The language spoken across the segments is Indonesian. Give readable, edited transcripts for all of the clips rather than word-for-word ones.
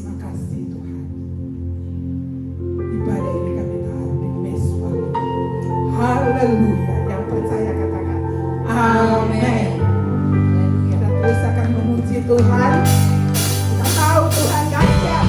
Terima kasih Tuhan. Ibadah ini kami taruh di mesbah. Haleluya. Yang percaya katakan amin. Kita terus akan memuji Tuhan. Kita tahu Tuhan dahsyat.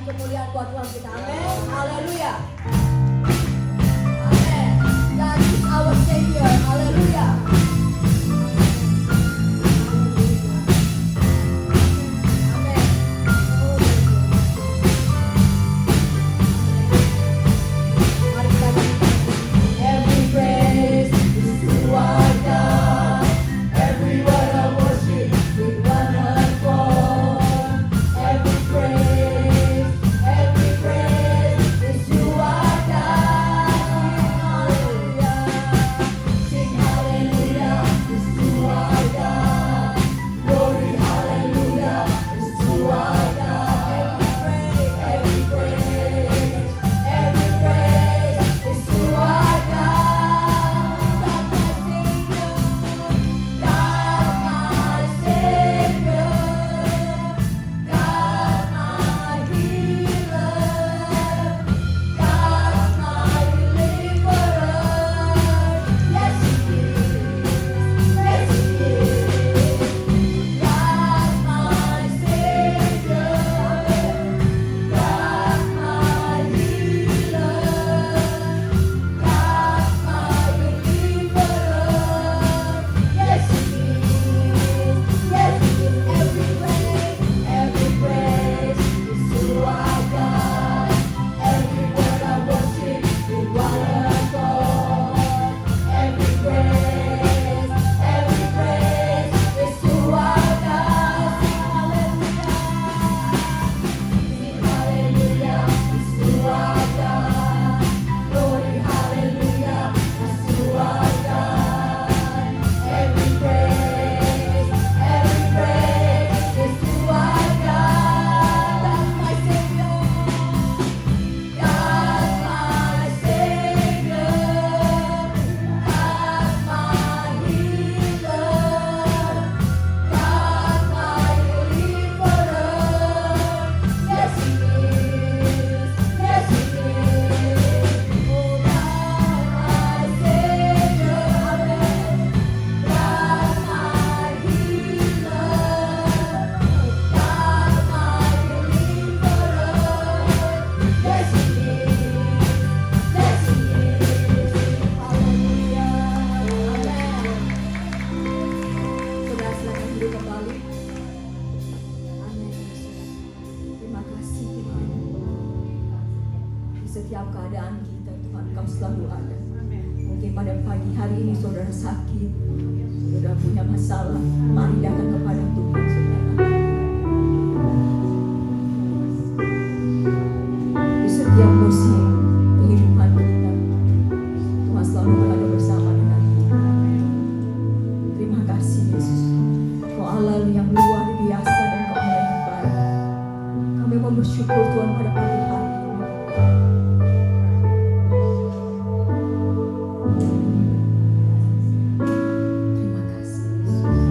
Kemuliaan buat Tuhan kita, amin, haleluya, amin. God is our Savior, haleluya. Every praise pada pagi hari ini saudara sakit, saudara punya masalah, mari datang kepada Tuhan saudara. Di setiap musim kehidupan kita, Tuhan selalu berada bersama dengan kita. Terima kasih Yesus, Kau Allah yang luar biasa dan Kau Allah yang baik. Kami mau bersyukur Tuhan pada pagi hari ini. Terima kasih Yesus.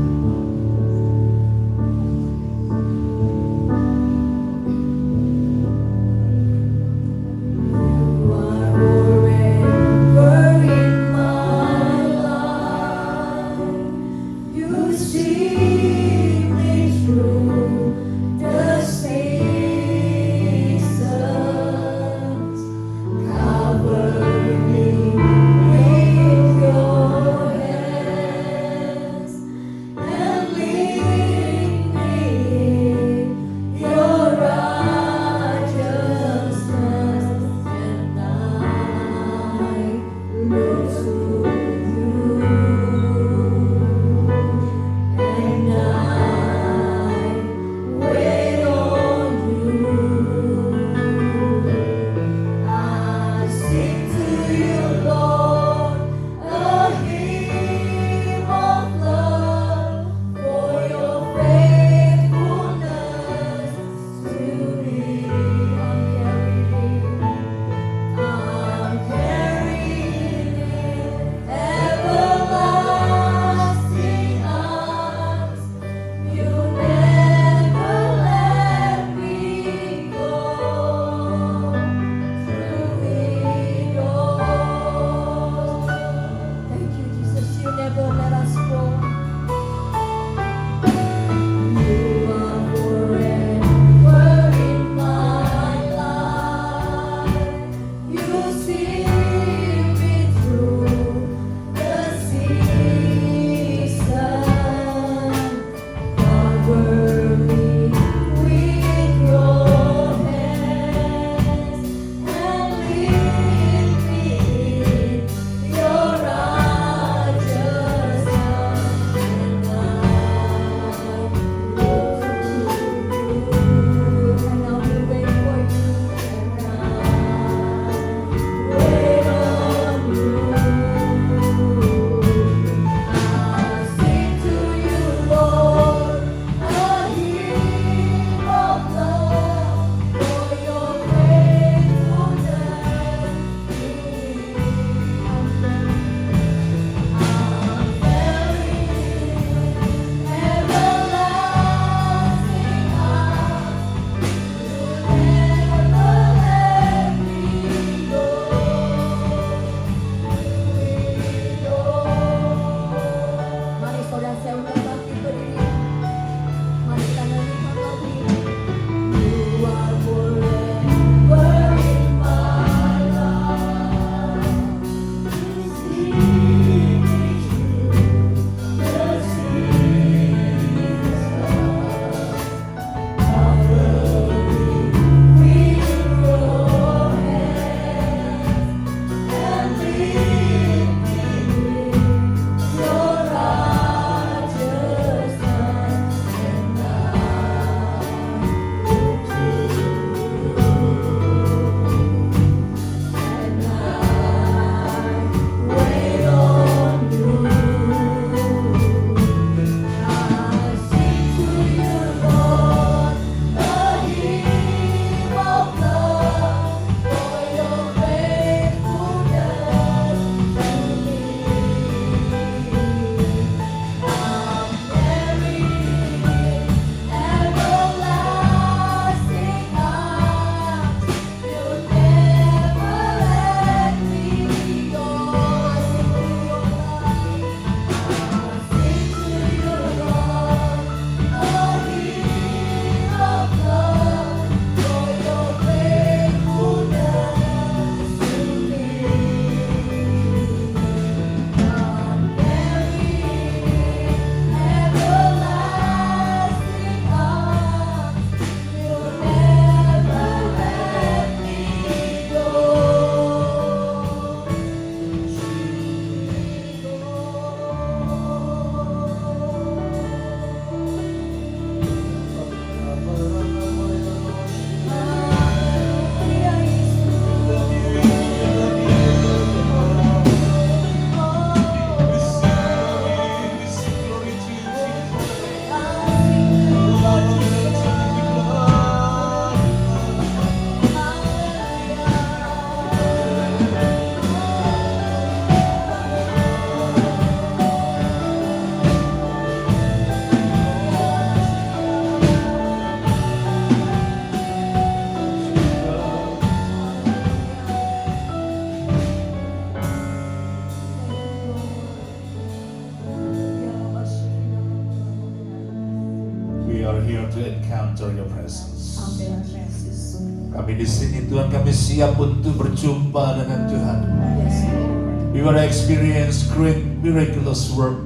to encounter your presence. Amin Yesus. Kami di sini Tuhan, kami siap untuk berjumpa dengan Tuhan. Yes Lord. We want to experience great miraculous work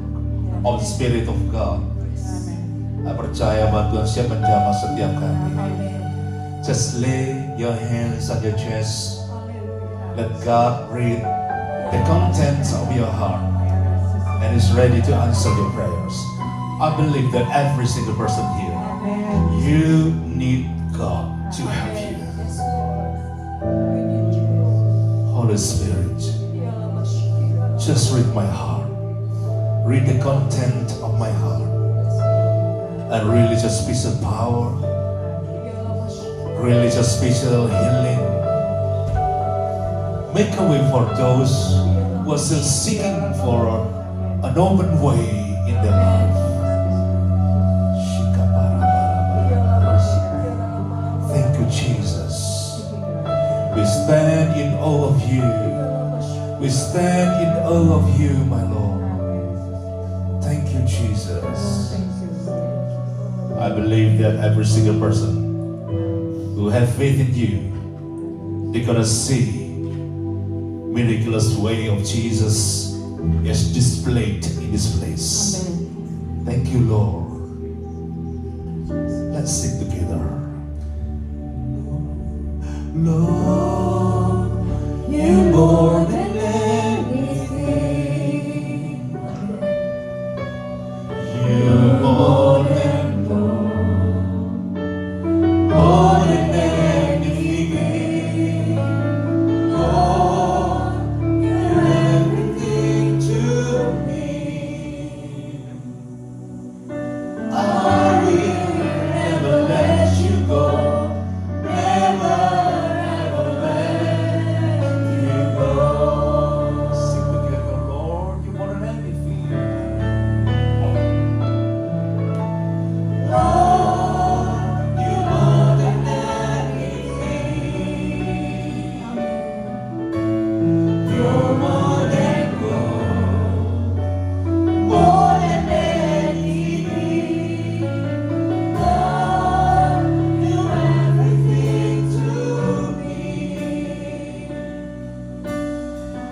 of the Spirit of God. Saya percaya bahwa Tuhan siap menjamah setiap kami. Just lay your hands on your chest. Let God read the contents of your heart and is ready to answer your prayers. I believe that every single person here, you need God to help you. Holy Spirit, just read my heart. Read the content of my heart. And really just special power. Really just special healing. Make a way for those who are still seeking for an open way in their life. Thank you, Jesus. We stand in awe of you. We stand in awe of you, my Lord. Thank you, Jesus. I believe that every single person who have faith in you, they're gonna see miraculous way of Jesus is displayed in this place. Thank you, Lord. Let's sing together. Lord, you're more than anything. You're more than more than anything. Lord, you're everything to me. I will never let you go. Never, ever let you go. Sing together, Lord, you're more than anything. Lord, you're more than anything. You're more than gold, more than anything. Lord, you're everything to me.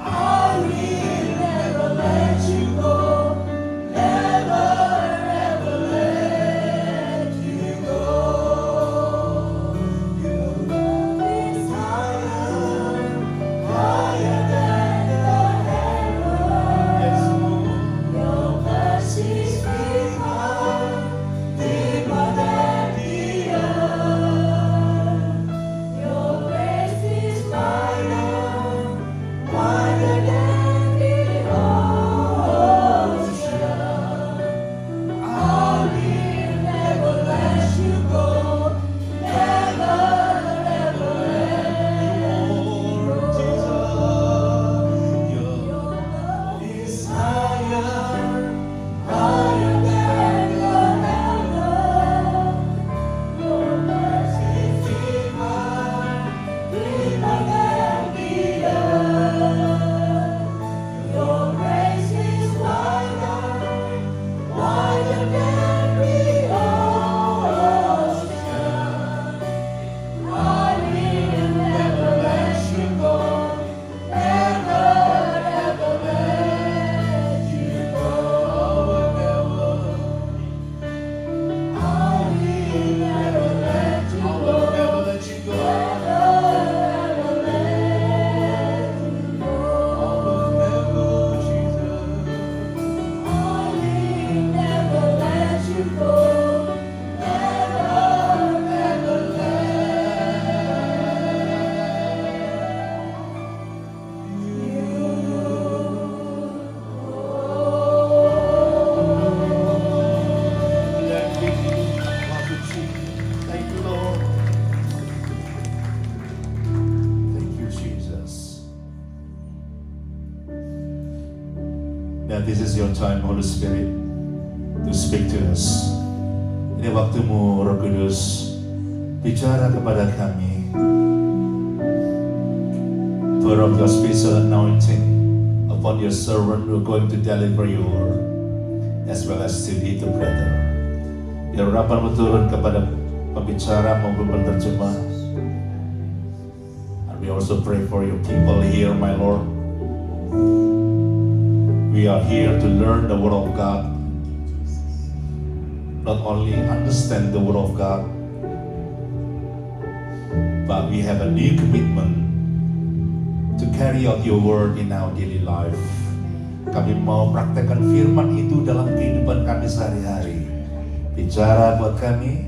I will never let you go. Never, ever let you go. Your love is higher, higher than the heavens. Your mercy is deeper, deeper than the earth. Your grace is wider, wider than the ocean. I will never let you go. Never, ever let you go. Your love is higher, higher than the heavens. Your mercy is deeper, deeper than the earth. Your grace is wider, wider than the ocean. I will never let you go. Never, ever let you go. I will never let you go. Never, ever let you go. Thank you, Lord. Thank you, Jesus. Now this is your time, Holy Spirit, to speak to us. Ini waktumu, Roh Kudus, bicara kepada kami. Pour out your special anointing upon your servant who are going to deliver your word, as well as to lead the prayer. Biar urapan turun kepada pembicara maupun penterjemah. And we also pray for your people here, my Lord. We are here to learn the Word of God. Not only understand the Word of God, but we have a new commitment to carry out your Word in our daily life. Kami mau praktekkan firman itu dalam kehidupan kami sehari-hari. Bicara buat kami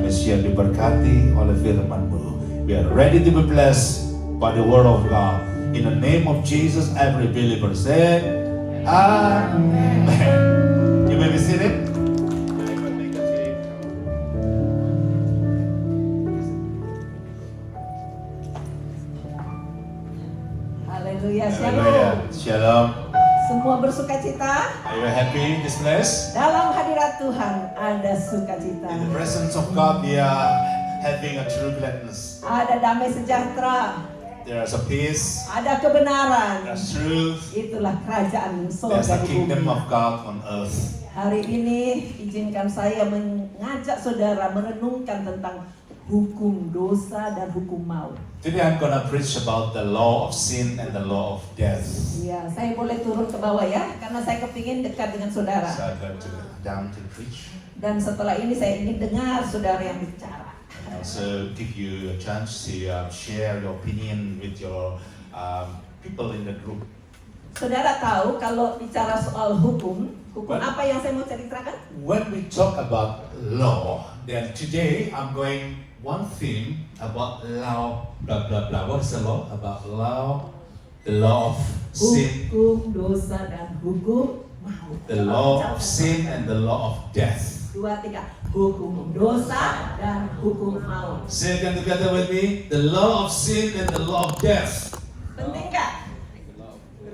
siap diberkati oleh firman-Mu. We are ready to be blessed by the Word of God. In the name of Jesus, every believer say, Amen. You may be seated. Haleluya, Hallelujah. shalom. Shalom. Semua bersuka cita. Are you happy in this place? Dalam hadirat Tuhan ada sukacita. In the presence of God, we are having a true gladness. Ada damai sejahtera. There is a peace. Ada kebenaran. There's truth. Itulah kerajaan There's surga the di kingdom bumi. of God on earth. Hari ini izinkan saya mengajak saudara merenungkan tentang hukum dosa dan hukum maut. Today I'm gonna preach about the law of sin and the law of death. Ya, saya boleh turun ke bawah ya, karena saya kepingin dekat dengan saudara. So I'm going to down to preach. Dan setelah ini saya ingin dengar saudara yang bicara. And also give you a chance to share your opinion with your people in the group. Saudara tahu kalau bicara soal hukum What? apa yang saya mau ceritakan? When we talk about law, then today I'm going one theme about law, blah blah blah. What is the law? About law, the law of sin, Hukum dosa dan hukum maut. the law of sin and the law of death. 2, 3. Hukum dosa dan hukum maut. Say again together with me. The law of sin and the law of death. Penting nggak?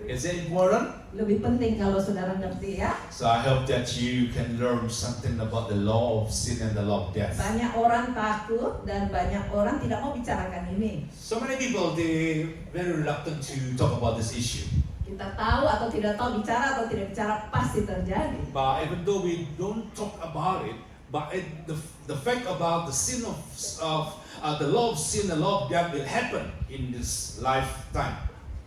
Is it important? Lebih penting kalau saudara ngerti ya. So I hope that you can learn something about the law of sin and the law of death. Banyak orang takut dan banyak orang tidak mau bicarakan ini. So many people, they very reluctant to talk about this issue. Kita tahu atau tidak tahu, bicara atau tidak bicara pasti terjadi. But even though we don't talk about it, but the fact about the sin of the law of sin, the law of death will happen in this lifetime.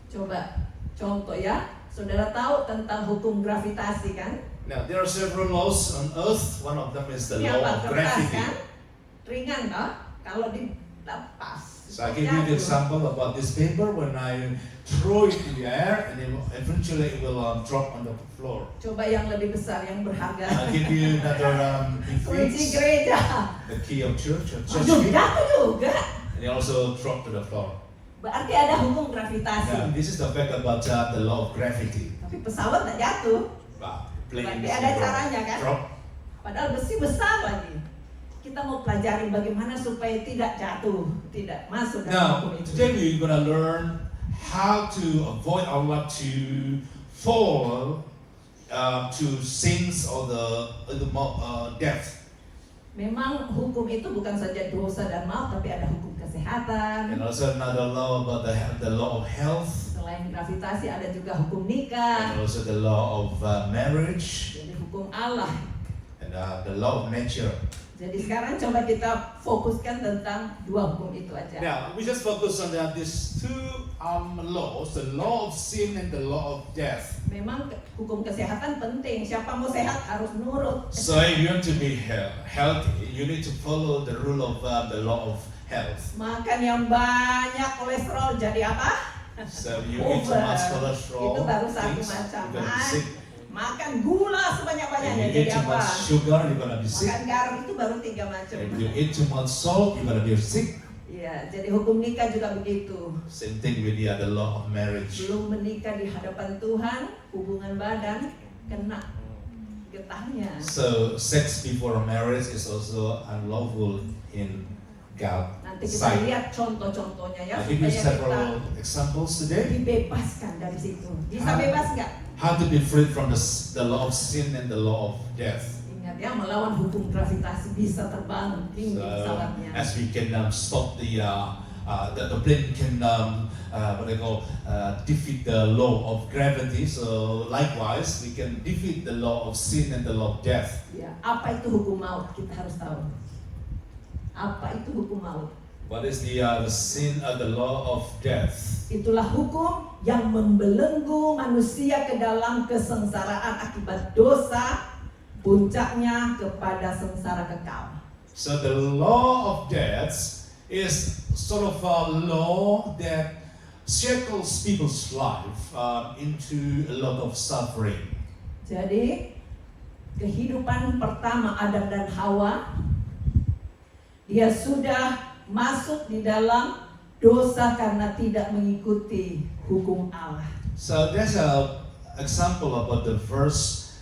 Coba contoh ya, saudara tahu tentang hukum gravitasi kan? Now there are several laws on Earth. One of them is the Ini law apa? of Kertas gravity. kan? Ringan toh? Kalau dilepas. So I give you the example about this paper. When I throw it in the air, and eventually it will drop on the floor. Coba yang lebih besar, yang berharga. I give you another Kunci things, gereja. the key of church Aduh, key, jatuh juga. and it also drop to the floor. Berarti ada hukum gravitasi. Now, this is the fact about the law of gravity. Tapi pesawat tak jatuh. But plane Berarti is ada caranya kan? drop. Padahal besi besar lagi. Kita mau pelajari bagaimana supaya tidak jatuh, tidak masuk dalam Now, hukum itu. today we're gonna learn how to avoid our life to fall to sins or the death. Memang hukum itu bukan saja dosa dan maut, tapi ada hukum kesehatan. And also another law about the law of health, Selain gravitasi ada juga hukum nikah, and also the law of marriage, jadi hukum Allah. and the law of nature. Jadi sekarang coba kita fokuskan tentang 2 hukum itu aja. Now, we just focus on these two laws, the law of sin and the law of death. Memang hukum kesehatan penting. Siapa mau sehat harus nurut. So if you want to be healthy, you need to follow the rule of the law of health. Makan yang banyak kolesterol jadi apa? So you eat too much cholesterol, Itu baru satu things, macam. you're gonna be sick. Makan gula If sebanyak-banyaknya you eat jadi too apa? much sugar, you're gonna be sick. Makan garam itu baru 3 macam. If you eat too much salt, you're gonna be sick. Iya, jadi hukum nikah juga begitu. Same thing with the law of marriage. Belum menikah di hadapan Tuhan, hubungan badan kena getahnya. So sex before marriage is also unlawful in God. Nanti kita sight. lihat contoh-contohnya ya I give you supaya kita several examples today. dibebaskan dari situ. Bisa bebas nggak? How to be free from the law of sin and the law of death. Ingat ya, melawan hukum gravitasi bisa terbang tinggi So pesawatnya. as we can stop the plane can what they call defeat the law of gravity. So likewise, we can defeat the law of sin and the law of death. Ya, apa itu hukum maut? Kita harus tahu. Apa itu hukum maut? What is the sin of the law of death? Itulah hukum yang membelenggu manusia ke dalam kesengsaraan akibat dosa, puncaknya kepada sengsara kekal. So the law of death is sort of a law that circles people's life into a lot of suffering. Jadi, kehidupan pertama Adam dan Hawa, dia sudah masuk di dalam dosa karena tidak mengikuti hukum Allah. So there's a example about the first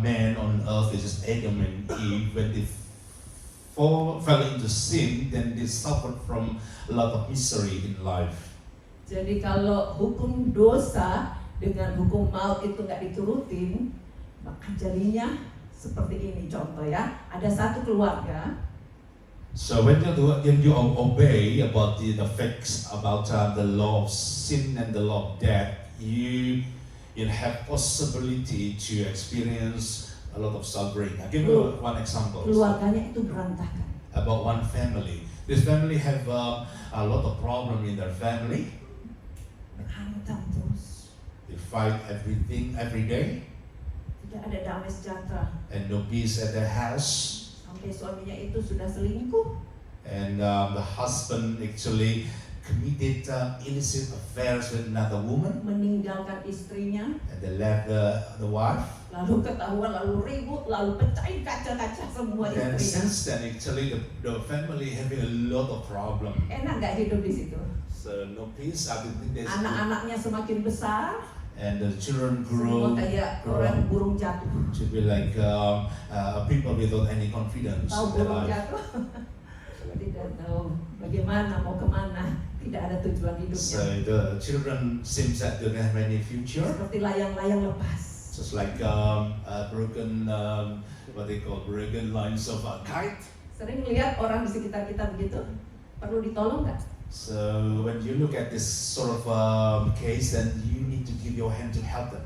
man on earth, which is Adam and Eve. When they fell into sin, then they suffered from a lot of misery in life. Jadi kalau hukum dosa dengan hukum maut itu nggak diturutin, maka jadinya seperti ini contoh ya. Ada satu keluarga. So when you obey about the facts about the law of sin and the law of death, you have possibility to experience a lot of suffering. I'll give you one example. Keluarganya itu berantakan. About one family. This family have a lot of problem in their family. Berantem terus. They fight everything every day, Tidak ada damai sejahtera. and no peace at their house. Sampai suaminya itu sudah selingkuh. And the husband actually committed illicit affairs with another woman, Meninggalkan istrinya. and they left the wife. Lalu ketahuan, lalu ribut, lalu pecahin kaca-kaca semua And istrinya. since then, actually, the family having a lot of problem. Enak nggak hidup di situ? So no peace. I think there's Anak-anaknya semakin besar, and the children semua grew kayak orang burung jatuh. to be like people without any confidence Tahu in their burung life. jatuh? Tidak tahu bagaimana, mau kemana, tidak ada tujuan So hidupnya. the children seems that don't have any future. Seperti layang-layang lepas. Just like broken, what they call broken lines of a kite. Sering lihat orang di sekitar kita begitu, perlu ditolong nggak? So when you look at this sort of case, then you need to give your hand to help them.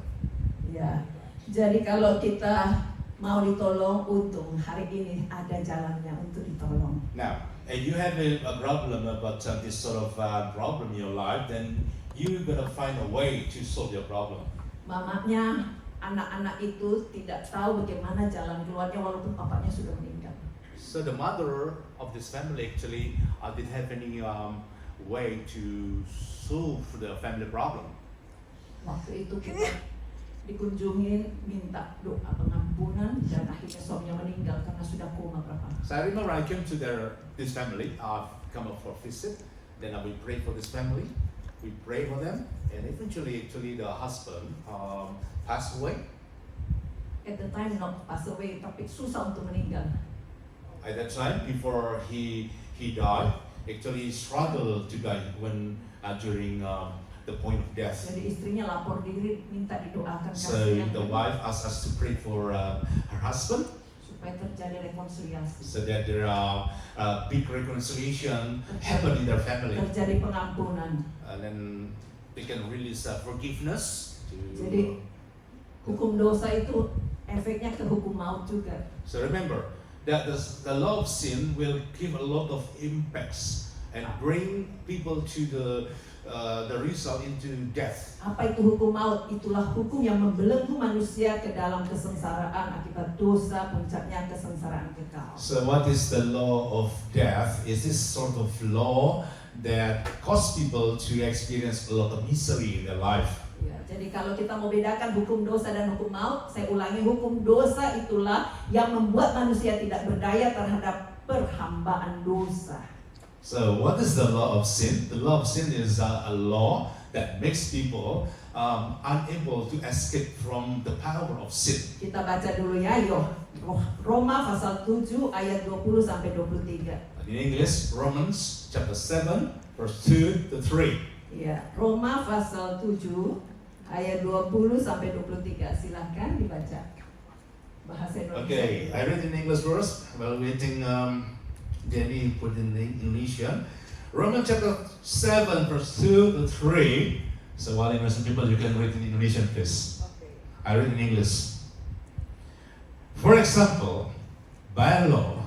Ya, jadi kalau kita mau ditolong, untung hari ini ada jalannya untuk ditolong. Now, if you have a problem about this sort of problem in your life, then you gotta find a way to solve your problem. Mamanya, anak-anak itu tidak tahu bagaimana jalan keluarnya walaupun papanya sudah meninggal. So the mother of this family actually didn't have any way to solve the family problem. Waktu itu kita dikunjungin, minta doa pengampunan, dan akhirnya suaminya meninggal karena sudah koma berapa lama. So I remember I came to this family, come up for a visit, then we prayed for this family, we prayed for them, and eventually the husband passed away. At the time not pass away, tapi susah untuk meninggal. At that time, before he died, actually he struggled to die when during the point of death. Jadi istrinya lapor diri, minta didoakan So kasihan the wife asked us to pray for her husband, supaya terjadi rekonsiliasi, so that there are big reconciliation happen in their family, terjadi pengampunan. and then they can release forgiveness. Jadi hukum dosa itu efeknya ke hukum maut juga. So remember that the law of sin will give a lot of impacts and bring people to the result into death. Apa itu hukum maut? Itulah hukum yang membelenggu manusia ke dalam kesengsaraan akibat dosa, puncaknya kesengsaraan kekal. So what is the law of death? Is this sort of law that cause people to experience a lot of misery in their life? Ya, jadi kalau kita mau bedakan hukum dosa dan hukum maut, saya ulangi, hukum dosa itulah yang membuat manusia tidak berdaya terhadap perhambaan dosa. So what is the law of sin? The law of sin is a law that makes people unable to escape from the power of sin. Kita baca dulu ya, Roma pasal 7 ayat 20 sampai 23. In English, Romans chapter 7, verse 2 to 3. Ya, Roma pasal 7 ayat 20 sampai 23. Silahkan dibaca. Bahasa Indonesia. Okay, I read in English first. While waiting, Jenny put in Indonesian. Romans chapter 7 verse 2 to 3. So while Indonesian people, you can read in Indonesian please. I read in English. For example, by law,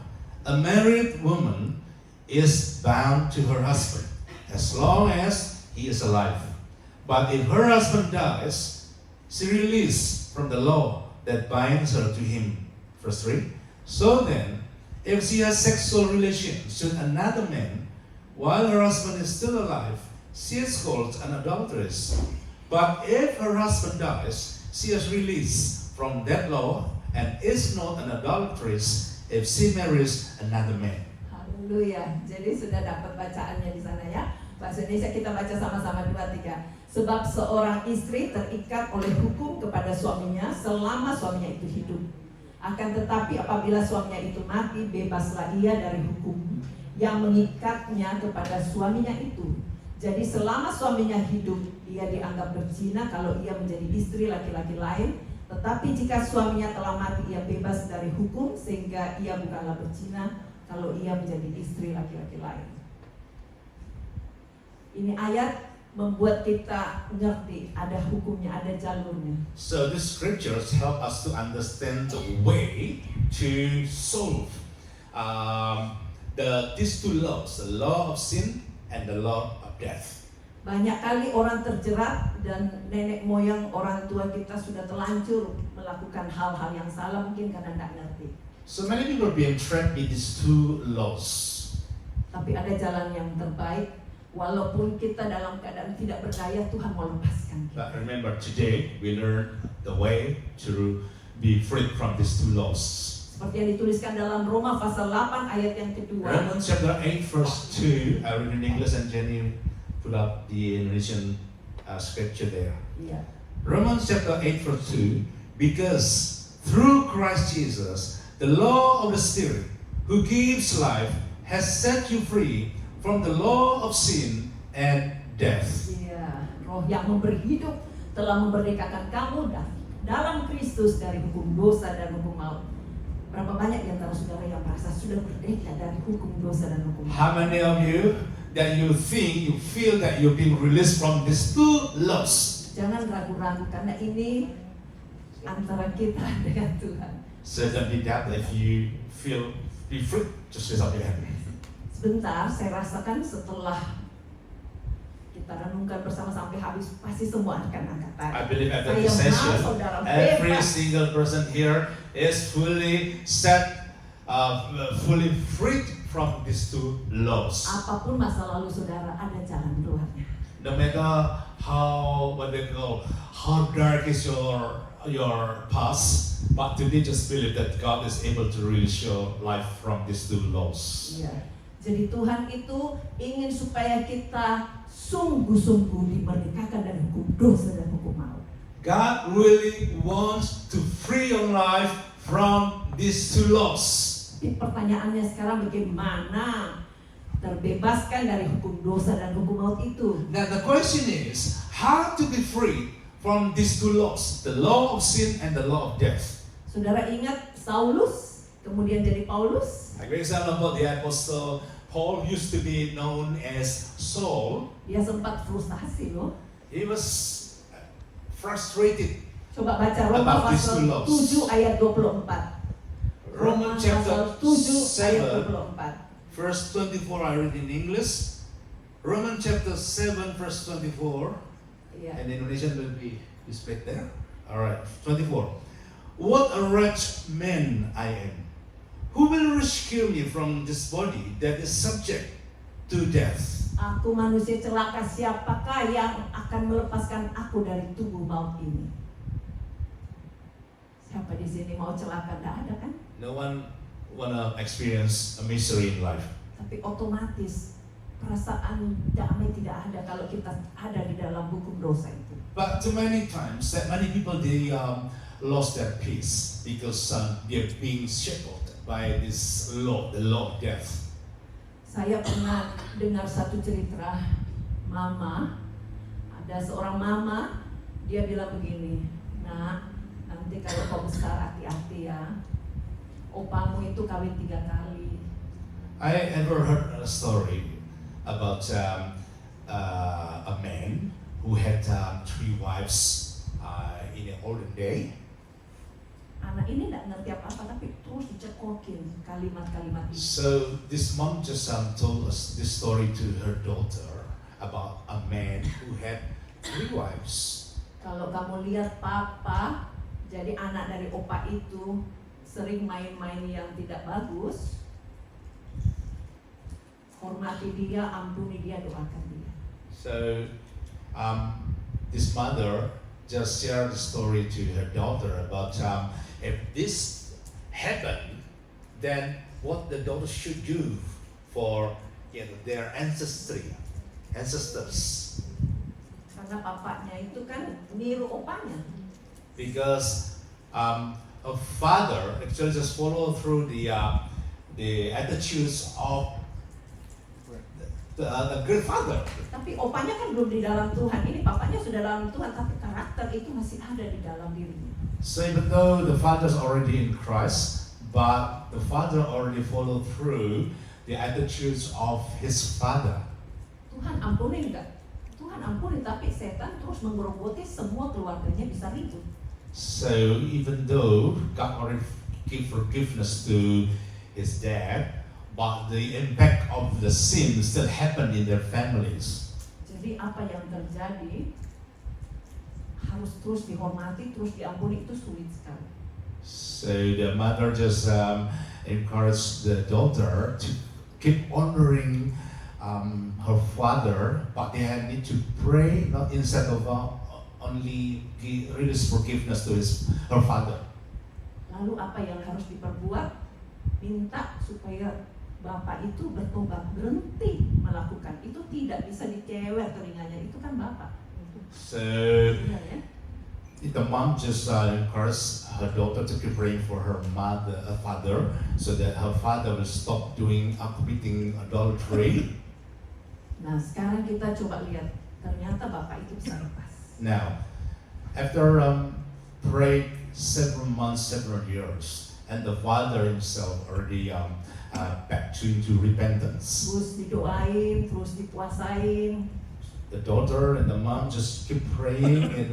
a married woman is bound to her husband as long as he is alive. But if her husband dies, she released from the law that binds her to him. Verse 3. So then, if she has sexual relations with another man while her husband is still alive, she is called an adulteress. But if her husband dies, she is released from that law and is not an adulteress if she marries another man. Haleluya. Jadi sudah dapat bacaannya di sana ya. Bahasa Indonesia kita baca sama-sama 2, 3. Sebab seorang istri terikat oleh hukum kepada suaminya selama suaminya itu hidup. Akan tetapi apabila suaminya itu mati, bebaslah ia dari hukum yang mengikatnya kepada suaminya itu. Jadi selama suaminya hidup, ia dianggap berzina kalau ia menjadi istri laki-laki lain. Tetapi jika suaminya telah mati, ia bebas dari hukum sehingga ia bukanlah berzina kalau ia menjadi istri laki-laki lain. Ini ayat membuat kita ngerti ada hukumnya, ada jalurnya. So these scriptures help us to understand the way to solve these two laws, the law of sin and the law of death. Banyak kali orang terjerat dan nenek moyang orang tua kita sudah terlanjur melakukan hal-hal yang salah mungkin karena tidak ngerti. So many people are being trapped in these two laws. Tapi ada jalan yang terbaik. Walaupun kita dalam keadaan tidak berdaya, Tuhan mau lepaskan kita. But remember, today we learn the way to be freed from these two laws. Seperti yang dituliskan dalam Roma pasal 8 ayat yang kedua. Romans chapter 8 verse 2. I read in English and Jenny put up the Indonesian scripture there. Iya. Romans chapter 8 verse 2. Because through Christ Jesus, the law of the Spirit who gives life has set you free from the law of sin and death. Iya, Roh yang memberi hidup telah memerdekakan kamu dalam Kristus dari hukum dosa dan hukum maut. Berapa banyak di antara saudara yang merasa sudah merdeka dari hukum dosa dan hukum maut? How many of you that you feel that you're being released from these two laws? Jangan ragu-ragu karena ini antara kita dengan Tuhan. Certainly that if you feel be free, just raise up your hand. Sebentar, saya rasakan setelah kita renungkan bersama sampai habis, pasti semua akan angkat tangan. I believe after Saya this mau session, saudara every bebas. single person here is fully set, fully freed from these two laws. Apapun masa lalu saudara, ada jalan keluarnya. No matter how dark is your past, but today just believe that God is able to release your life from these two laws. Iya. Jadi Tuhan itu ingin supaya kita sungguh-sungguh dimerdekakan dari hukum dosa dan hukum maut. God really wants to free your life from these two laws. Tapi pertanyaannya sekarang bagaimana terbebaskan dari hukum dosa dan hukum maut itu? Now the question is, how to be free from these two laws, the law of sin and the law of death. Saudara ingat Saulus, kemudian jadi Paulus? A great example about the apostle Paul used to be known as Saul. Dia sempat frustasi loh. He was frustrated. Coba baca Roma About these pasal two laws. 7 ayat 24. Romans chapter pasal 7 ayat 7 24. verse 24, I read in English. Romans chapter 7 verse 24. Iya. And Indonesian will be displayed there. Alright, 24. What a wretched man I am. Who will rescue me from this body that is subject to death? Aku manusia celaka, siapakah yang akan melepaskan aku dari tubuh maut ini? Siapa di sini mau celaka? Tidak ada kan? No one wanna experience a misery in life. Tapi otomatis perasaan damai tidak ada kalau kita ada di dalam hukum dosa itu. But too many times that many people they lost their peace because they're being shackled by this law, the law of death. Saya pernah dengar satu cerita mama, ada seorang mama, dia bilang begini, nak, nanti kalau kau besar hati-hati ya, opamu itu kawin 3 kali. I ever heard a story about a man who had 3 wives in the olden day. Anak ini tidak ngerti apa-apa tapi terus dicekokin kalimat-kalimat itu. So this mom just told us this story to her daughter about a man who had 3 wives. Kalau kamu lihat papa, jadi anak dari opa itu sering main-main yang tidak bagus, hormati dia, ampuni dia, doakan dia. So this mother just shared the story to her daughter about if this happened, then what the daughter should do for their ancestors. Karena papanya itu kan niru opanya. Because a father actually just follow through the attitudes of the great father. Tapi opanya kan belum di dalam Tuhan. Ini papanya sudah dalam Tuhan, tapi karakter itu masih ada di dalam dirinya. So even though the father's already in Christ, but the father already followed through the attitudes of his father. Tuhan ampuni enggak? Tuhan ampuni, tapi setan terus menggerogoti semua keluarganya bisa ribut. So even though God already give forgiveness to his dad, but the impact of the sin still happened in their families. Jadi apa yang terjadi harus terus dihormati, terus diampuni, itu sulit sekali. So the mother just encouraged the daughter to keep honoring her father, but they need to pray not instead of only release forgiveness to her father. Lalu apa yang harus diperbuat? Minta supaya bapak itu bertobat, berhenti melakukan itu, tidak bisa dicewer telinganya, itu kan bapak. So Benar, ya? the mom just encouraged her daughter to keep praying for her father, so that her father will stop committing adultery. Nah sekarang kita coba lihat, ternyata bapak itu bisa lepas. Now, after prayed several months, several years, and the father himself already back into repentance. Terus didoain, terus dipuasain. The daughter and the mom just keep praying and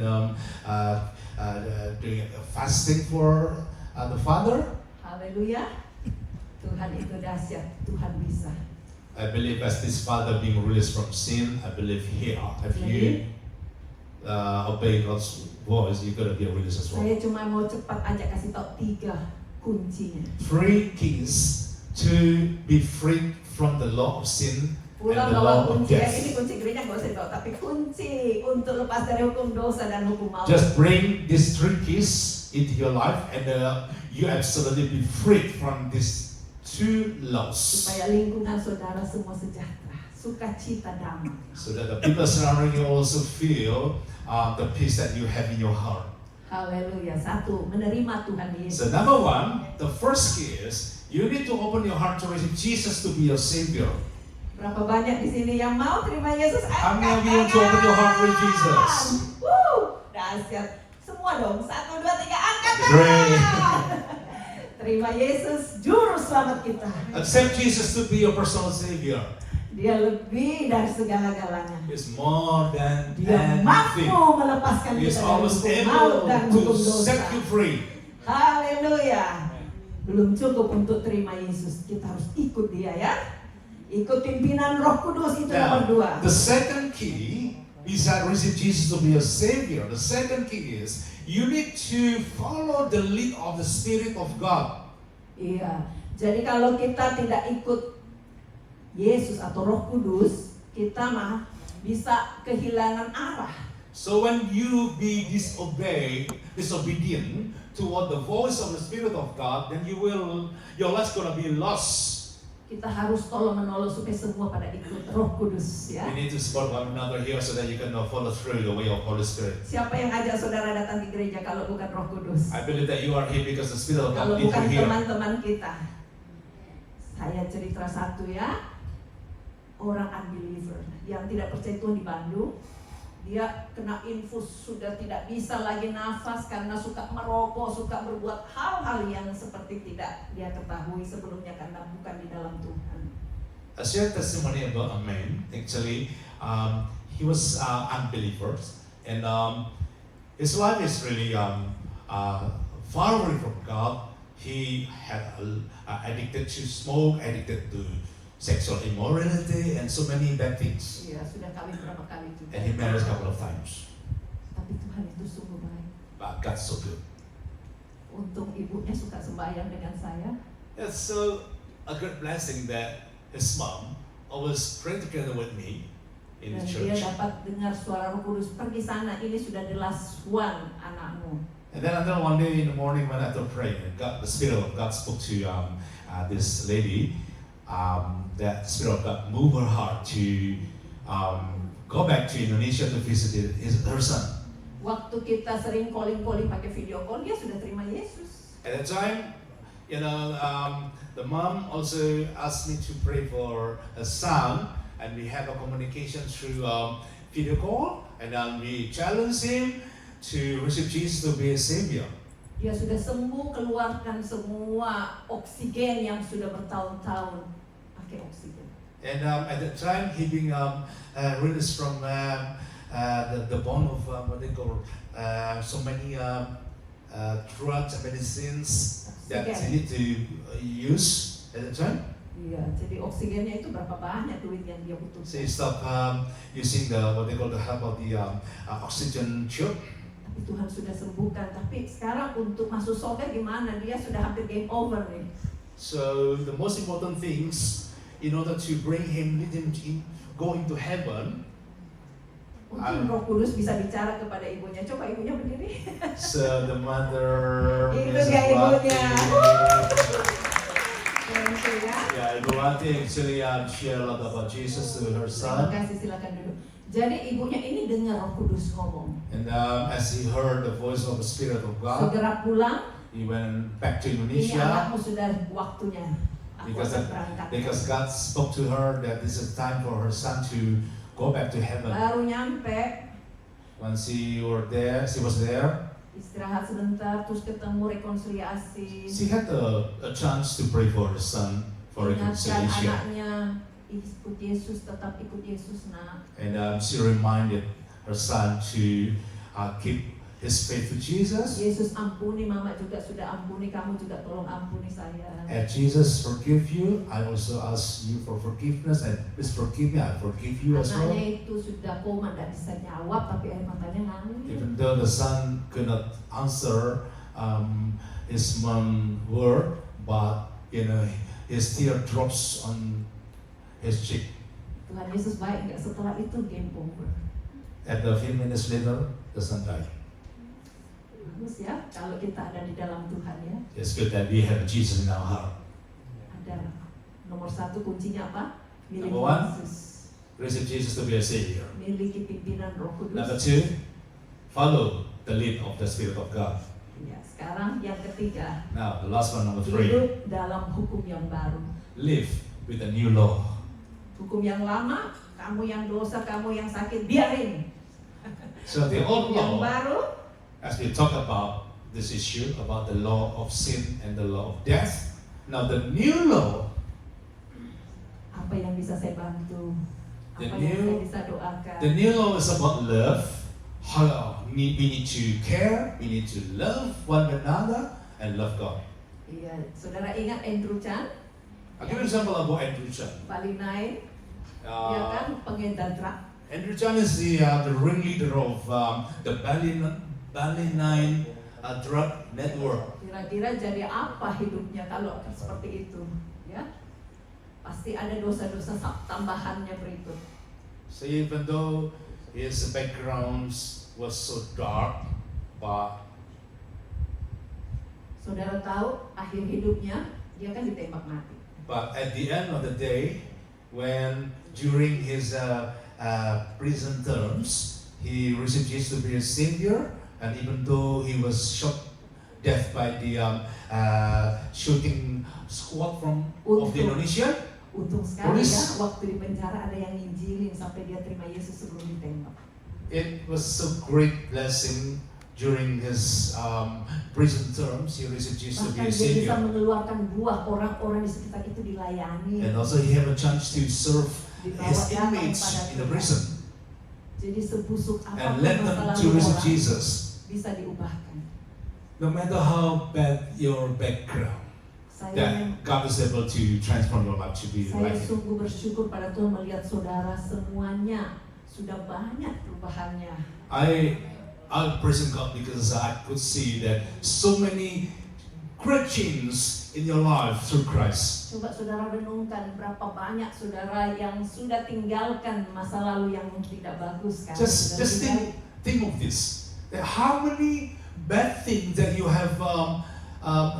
doing fasting for the father. Haleluya. Tuhan itu dahsyat, Tuhan bisa. I believe as this father being released from sin, I believe if you obey God's voice, you're gonna be released as well. Saya cuma mau cepat aja kasih tahu 3 kuncinya. 3 keys to be free from the law of sin and Pulang the bawa law of kunci, death. ini kunci gereja nggak usah dibawa, tapi kunci untuk lepas dari hukum dosa dan hukum maut. Just bring these 3 keys into your life, and you absolutely be free from these 2 laws. Supaya lingkungan saudara semua sejahtera, sukacita, damai. So that the people surrounding you also feel the peace that you have in your heart. Haleluya. 1, menerima Tuhan So Yesus. number 1, the first key is you need to open your heart to receive Jesus to be your Savior. Berapa banyak di sini yang mau terima Yesus? How many of you want to open your heart with Jesus? Dahsyat. Semua dong. 1, 2, 3, angkat Great. tangan. Terima Yesus, juru selamat kita. Accept Jesus to be your personal Savior. Dia lebih dari segala-galanya. He's more than Dia mampu anything. melepaskan He is kita dari always hukum maut able dan to hukum dosa. set you free. Haleluya. Belum cukup untuk terima Yesus, kita harus ikut dia ya. Ikut pimpinan Roh Kudus itu nomor 2. The second key is that receive Jesus to be your Savior. The second key is you need to follow the lead of the Spirit of God. Iya. Jadi kalau kita tidak ikut Yesus atau Roh Kudus, kita mah bisa kehilangan arah. So when you be disobedient toward the voice of the Spirit of God, then your life's gonna be lost. Kita harus tolong-menolong supaya semua pada ikut Roh Kudus ya. We need to support one another here so that you can follow through the way of Holy Spirit. Siapa yang ajak saudara datang di gereja kalau bukan Roh Kudus? I believe that you are here because the Spirit of Kalau God leads bukan you here. teman-teman kita. Saya cerita 1 ya. Orang unbeliever yang tidak percaya Tuhan di Bandung, dia kena infus, sudah tidak bisa lagi nafas karena suka merokok, suka berbuat hal-hal yang seperti tidak dia ketahui sebelumnya karena bukan di dalam Tuhan. I shared testimony about a man. Actually, he was unbeliever, and his life is really far away from God. He had addicted to smoke, addicted to sexual immorality, and so many bad things. Iya, sudah kawin berapa kali juga. And he married a couple of times. Tapi Tuhan itu sungguh baik. But God's so good. Untung ibunya suka sembahyang dengan saya. It's so a good blessing that his mom always pray together with me in Dan the dia church. dapat dengar suara Roh Kudus, pergi sana, ini sudah the last one anakmu. And then until one day in the morning when after praying, the Spirit of God spoke to this lady. That the Spirit of God moved her heart to go back to Indonesia to visit her son. Waktu kita sering calling pakai video call, dia sudah terima Yesus. At that time, the mom also asked me to pray for her son, and we have a communication through video call, and then we challenge him to receive Jesus to be a savior. Dia sudah sembuh, keluarkan semua oksigen yang sudah bertahun-tahun pakai oksigen. And at that time, he being released from the bond of what they call so many drugs and medicines that he need to use at the time. Iya, jadi oksigennya itu berapa banyak duit yang dia butuh. So he stopped using the what they call the help of the oxygen tube. Tapi Tuhan sudah sembuhkan. Tapi sekarang untuk masuk surga gimana? Dia sudah hampir game over nih. So the most important things in order to bring him, lead him to go into heaven. Mungkin Roh Kudus bisa bicara kepada ibunya. Coba ibunya berdiri. So the mother Itu Mrs. dia ibunya. Wati, yeah, Ibu Wati actually share a lot about Jesus to her Terima son. kasih, silakan duduk. Jadi ibunya ini dengar Roh Kudus ngomong. And as he heard the voice of the Spirit of God, Segera pulang. he went back to Ini Indonesia anakmu sudah waktunya. Aku because akan berangkat. because God spoke to her that this is time for her son to go back to heaven. Baru nyampe, When she was there. istirahat sebentar, terus ketemu rekonsiliasi. She had a chance to pray for her son for Ingatkan reconciliation. anaknya, ikut Yesus, tetap ikut Yesus nak. And she reminded her son to keep his faith to Jesus. Yesus ampuni, mama juga sudah ampuni, kamu juga tolong ampuni saya. And Jesus forgive you. I also ask you for forgiveness, and please forgive me. I forgive you as well. Anaknya itu sudah koma, tidak bisa jawab, tapi air matanya ngalir. Even though the son could not answer his mom word, but his tear drops on his cheek. Tuhan Yesus baik nggak? Setelah itu game over. At a few minutes later, the son died. Bagus ya, kalau kita ada di dalam Tuhan ya. It's good that we have Jesus in our heart. Ada nomor satu kuncinya apa? Miliki Number one. Yesus. Receive Jesus to be a savior. Miliki pimpinan Roh Kudus. Number two, follow the lead of the Spirit of God. Ya, sekarang yang ketiga, Now, the last one, number three, hidup dalam hukum yang baru. live with a new law. Hukum yang lama, kamu yang dosa, kamu yang sakit, biarin. So the old Yang law, baru, as we talk about this issue, about the law of sin and the law of death, now the new law, apa yang bisa saya bantu? The Apa yang saya new- bisa doakan? the new law is about love. How we need to care, we need to love one another and love God. Iya, saudara ingat Andrew Chan? I'll give you an example about Andrew Chan. Bali Nine, dia kan pengedar drug. Andrew Chan is the ringleader of the Bali 9 drug network. Kira-kira jadi apa hidupnya kalau seperti itu? Ya, pasti ada dosa-dosa tambahannya berikut. So even though his background was so dark, but Saudara tahu akhir hidupnya dia kan ditembak mati. at the end of the day, when during his prison terms, he received Jesus to be a savior, and even though he was shot death by the shooting squad of the Indonesian, Untung sekali Polis. ya, waktu di penjara ada yang nginjilin sampai dia terima Yesus sebelum ditembak. it was a great blessing during his prison terms, he received Jesus to be Bahkan a dia bisa savior. mengeluarkan buah, orang-orang di sekitar itu dilayani. And also he had a chance to serve his inmates in the prison Jadi sebusuk and apapun led them masalah to receive orang Jesus. bisa diubahkan. No matter how bad your background, Saya that God is able to transform your life to be Saya like Him. sungguh bersyukur pada Tuhan melihat saudara semuanya sudah banyak perubahannya. I praise God because I could see that so many great changes in your life through Christ. Coba saudara renungkan berapa banyak saudara yang sudah tinggalkan masa lalu yang tidak bagus kan. Just think of this. That how many bad things that you have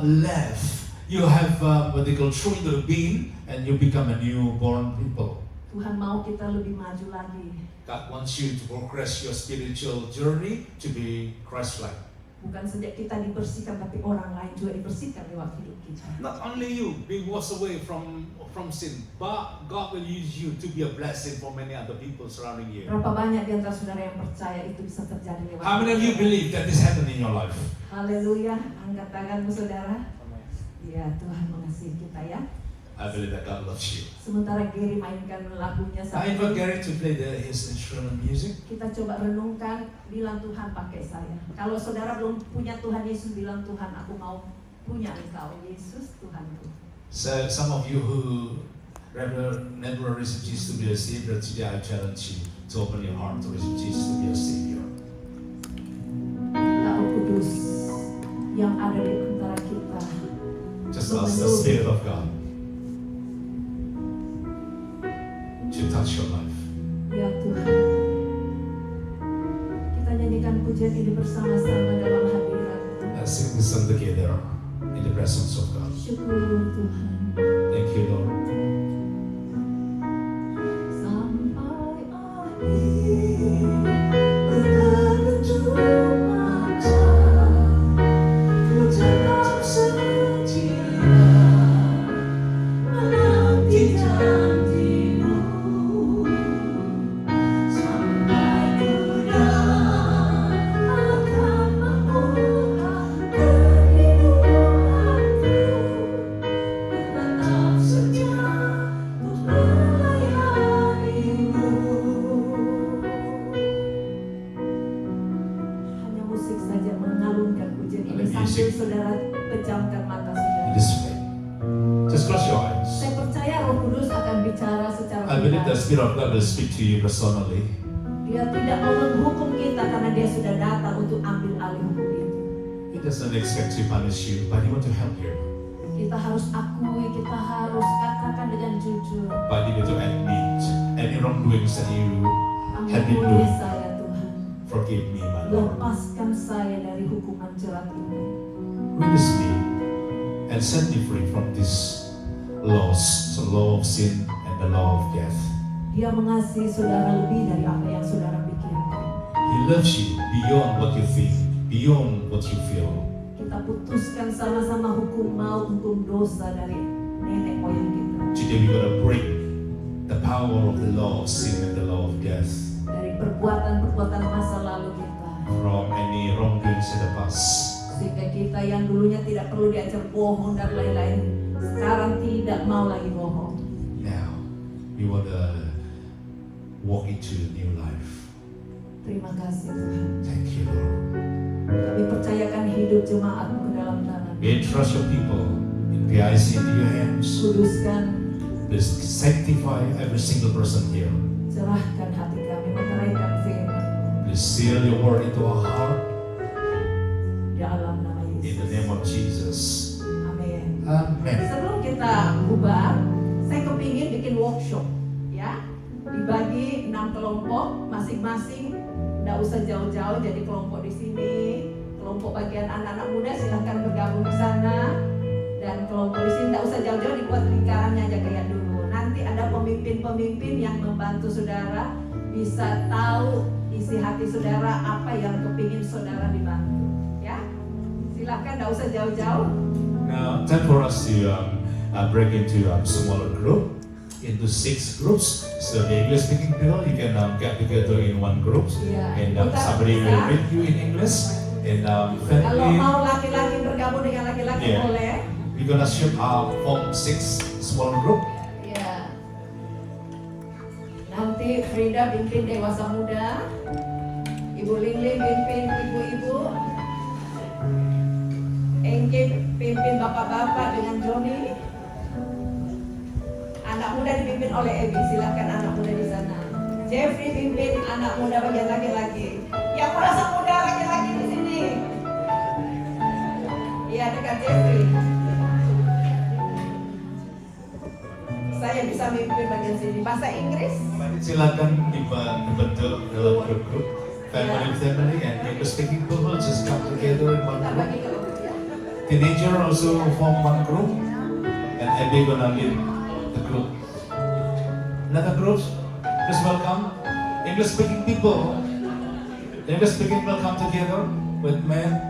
left, you have what they call thrown into the bin, and you become a newborn people. Tuhan mau kita lebih maju lagi. God wants you to progress your spiritual journey to be Christ-like. Bukan saja kita dibersihkan, tapi orang lain juga dibersihkan lewat hidup kita. Not only you being washed away from sin, but God will use you to be a blessing for many other people surrounding you. Berapa banyak di antara saudara yang percaya itu bisa terjadi lewat How many of you kita? believe that this happened in your life? Haleluya, angkat tanganmu saudara. Ya, Tuhan mengasihi kita ya. I believe that God loves you. Sementara Gary mainkan lagunya I invite Gary to play his instrumental music. kita coba renungkan, bilang Tuhan pakai saya. Kalau saudara belum punya Tuhan Yesus, bilang Tuhan aku mau punya Engkau Yesus Tuhanku. So some of you who never received Jesus to be a savior, today I challenge you to open your heart to receive Jesus to be a savior. Roh Kudus yang ada di antara kita. Just ask the Spirit of God to touch your life. Ya Tuhan, kita nyanyikan pujian ini bersama-sama dalam hadirat. Let's sing this song together in the presence of God. Syukur Tuhan. Thank you, Lord. Sampai akhir bertujuh mata, ku tetap setia menanti janjimu. Sampai ku akan memulai kehidupanku, tetap setia untuk melayanimu. Hanya musik saja mengalunkan pujian ini Hanya sambil musik. saudara pejamkan mata In saudara. this way. Just close your eyes. Saya percaya Roh Kudus akan bicara secara I believe the pribadi. Spirit of God will speak to you personally. Dia tidak mau menghukum kita karena dia sudah datang untuk ambil alih hukum itu. He doesn't expect to punish you, but He wants to help you. Kita harus akui, kita harus katakan dengan jujur. But you need to admit any wrongdoings that you have been Ampuni doing. saya Tuhan. Forgive me, my Lord. Lepaskan saya dari hukuman jerat ini. Release me and set me free from this laws, the law of sin and the law of death. Dia mengasihi saudara lebih dari apa yang saudara pikirkan. He loves you beyond what you think, beyond what you feel. Kita putuskan sama-sama hukum maut, hukum dosa dari nenek moyang kita. Today we're going to break the power of the law of sin and the law of death Dari perbuatan-perbuatan masa lalu kita. from any wrongdoings in the past. Sehingga kita yang dulunya tidak perlu diajar bohong dan lain-lain, sekarang tidak mau lagi bohong. Now we want to walk into a new life. Terima kasih Tuhan. Thank you, Lord. Kami percayakan hidup jemaatmu ke dalam tangan. We entrust your people in PIC into your hands. Kuduskan, Please sanctify every single person here. cerahkan hati kami, meteraikan firman Please seal your word into our heart dalam nama in the Yesus. name of Jesus. Amin. Amen. Sebelum kita bubar, saya kepingin bikin workshop, ya. Dibagi 6 kelompok, masing-masing nggak usah jauh-jauh jadi kelompok di sini. Kelompok bagian anak-anak muda silahkan bergabung di sana. Dan kelompok di sini nggak usah jauh-jauh, dibuat lingkarannya aja kayak dulu. Nanti ada pemimpin-pemimpin yang membantu saudara bisa tahu isi hati saudara, apa yang kepingin saudara dibantu, ya. Silahkan nggak usah jauh-jauh. Now, time for us to break into smaller group, into 6 groups. So the English-speaking people, you can get together in one group, Iya. and Kita somebody will bisa. read you in English, And Kalau family, mau laki-laki bergabung dengan laki-laki Yeah. boleh. we're gonna form 6 small group. Ya. Nanti Frida pimpin dewasa muda, Ibu Lili pimpin ibu-ibu, Engke pimpin bapak-bapak dengan Joni. Anak muda dipimpin oleh Ebi, silakan anak muda di sana. Jeffrey pimpin anak muda bagian laki-laki. Yang merasa muda laki-laki di sini. Iya, dekat Jeffrey. Saya bisa mimpin bagian sini. Bahasa Inggris? Silakan dibentuk dalam grup-grup family, and English speaking people just come together in one Kita group. bagi kalau ya. Teenager also form one group, and Abby gonna lead the group. Another group, please welcome English speaking people. English speaking people come together with men.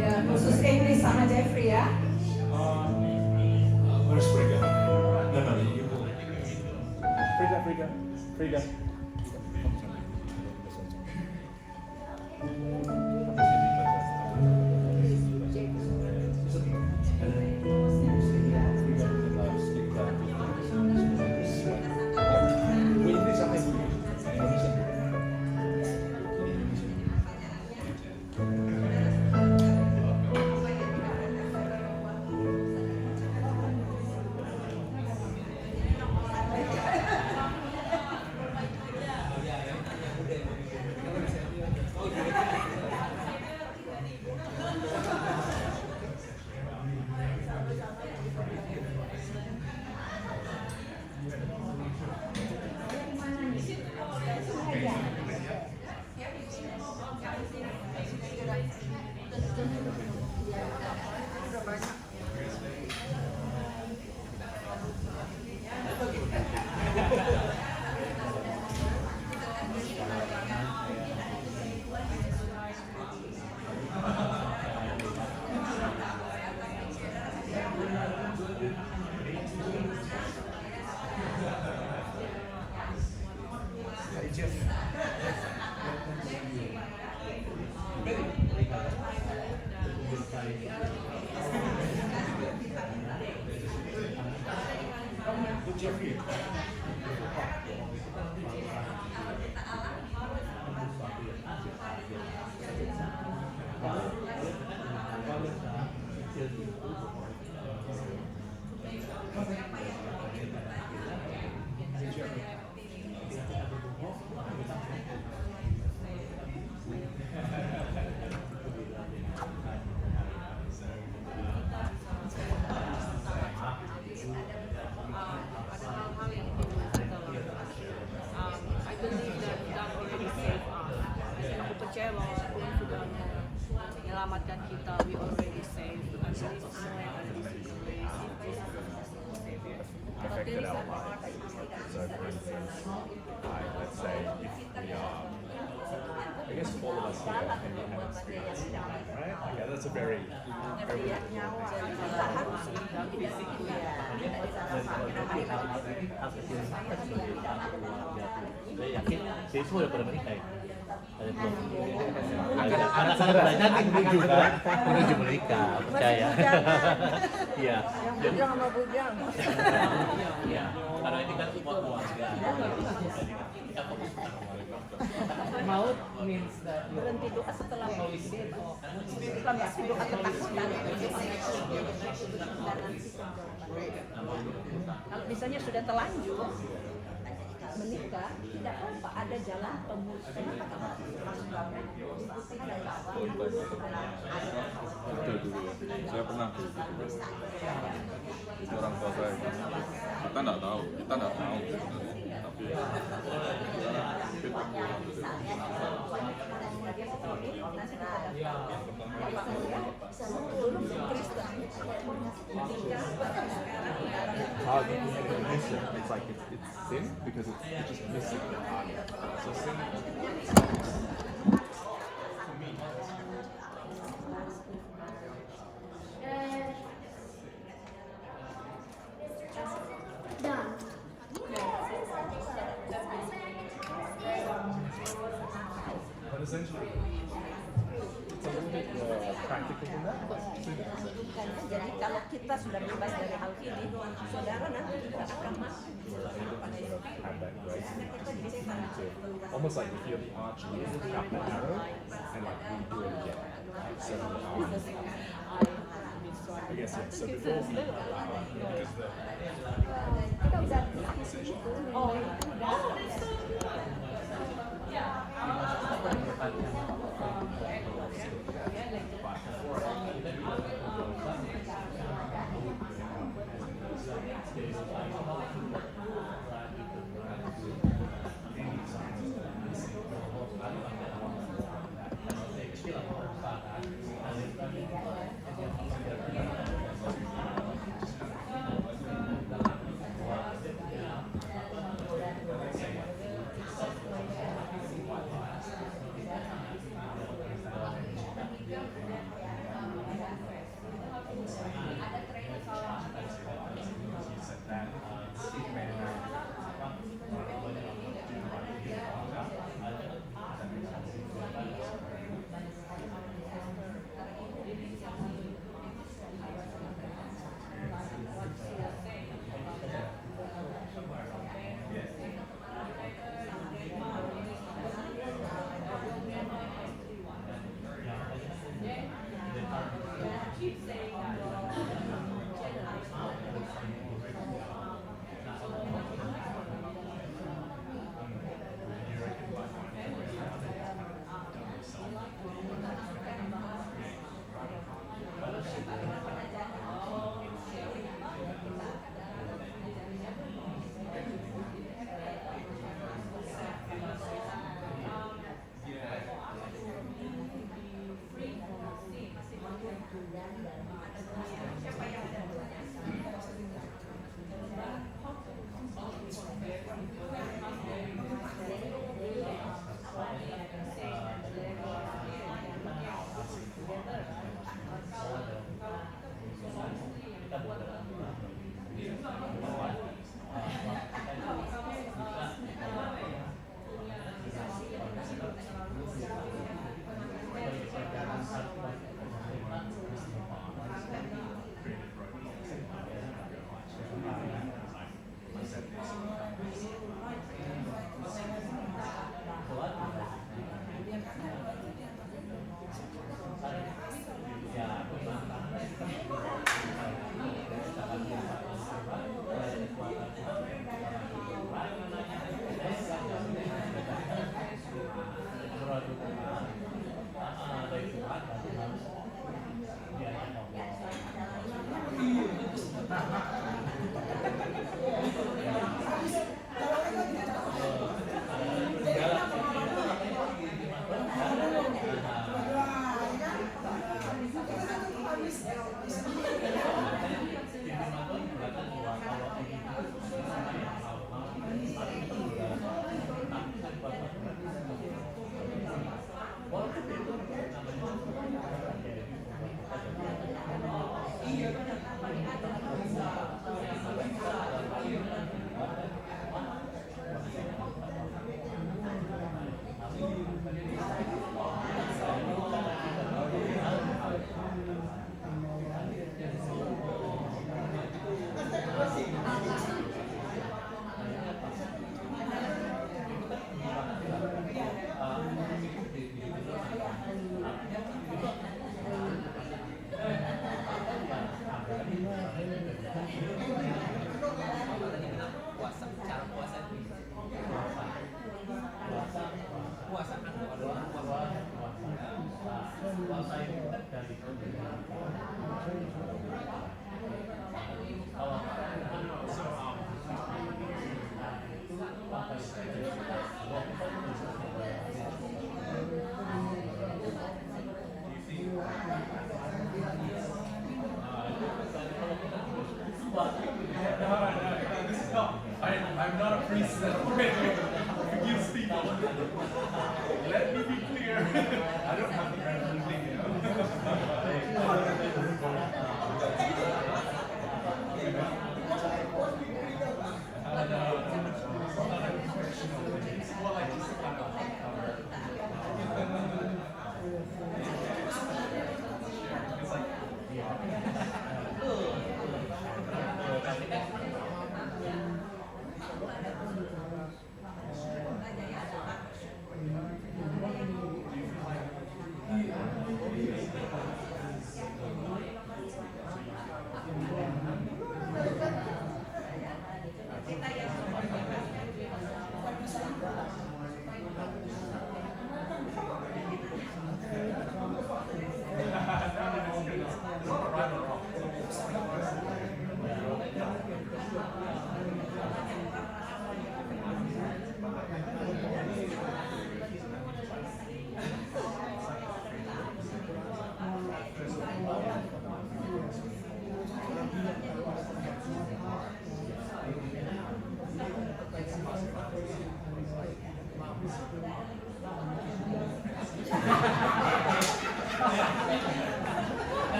Ya, khusus Inggris sama Jeffrey ya. Where's Frida? No, you go. Frida. Aku percaya bahwa Tuhan sudah menyelamatkan kita. We already saved. I believe semua yang ada di sini. Affected our lives. So, for instance, let's say if we are, I guess all of us here have experience, right? Okay, that's a very Siswa udah pada menikah ya? Anak-anak udah nyantik menuju kan? Menuju menikah, percaya. Iya. Yang bujang sama bujang. Iya. Karena ini kan semua keluarga. Maut means that Berhenti doa setelah maut. Bukan berhenti doa ketakutan. Kalau misalnya sudah terlanjur menikah, tidak apa-apa, ada jalan pemulihan. Kenapa masuk banget? Betul dulu ya. Saya pernah itu orang tua saya. Kita nggak tahu sebenarnya. Tapi good thing you have to do. Hard to miss it. It's like it's sin because it's just missing the heart. So sin. But essentially, it's a little bit practical than that, but sin is essentially. Jadi kalau kita sudah bebas dari hal ini, saudara nanti kita akan masuk Have that grace to almost like if you're the archer, you pick up the arrow and like redo it again. So I guess yeah. So before because the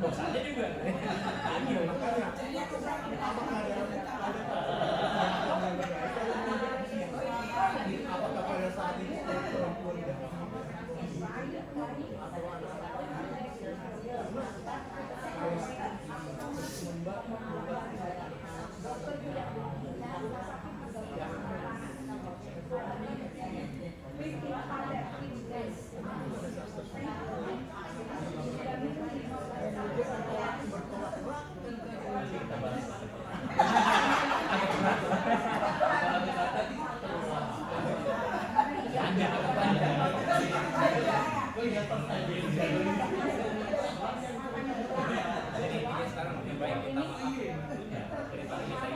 Dosanya juga. Apakah pada saat ini perempuan sekarang lebih baik kita maafin daripada kita ini.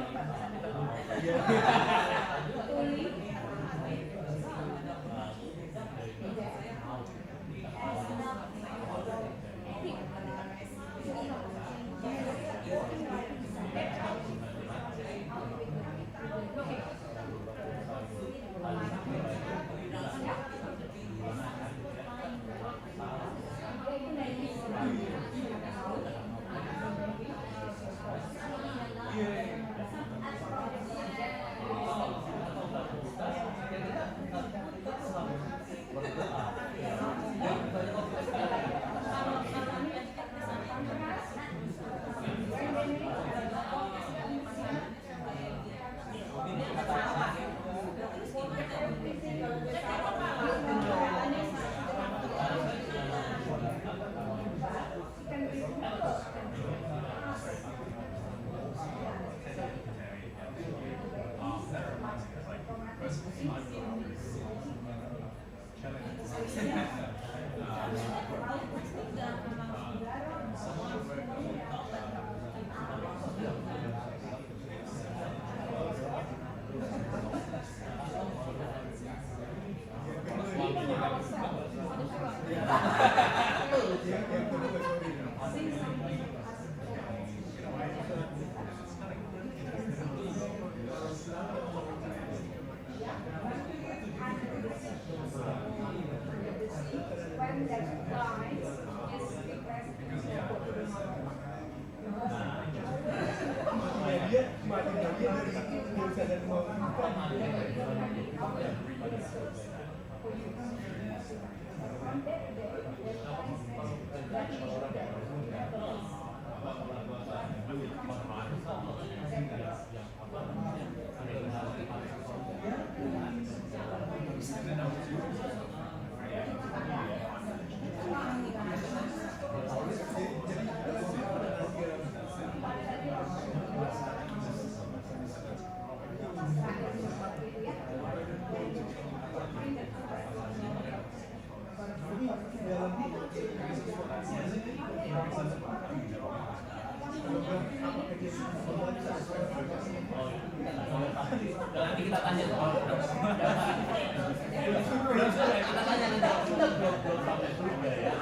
Nanti kita tanya soal kita tanya nanti belum sampai juga ya.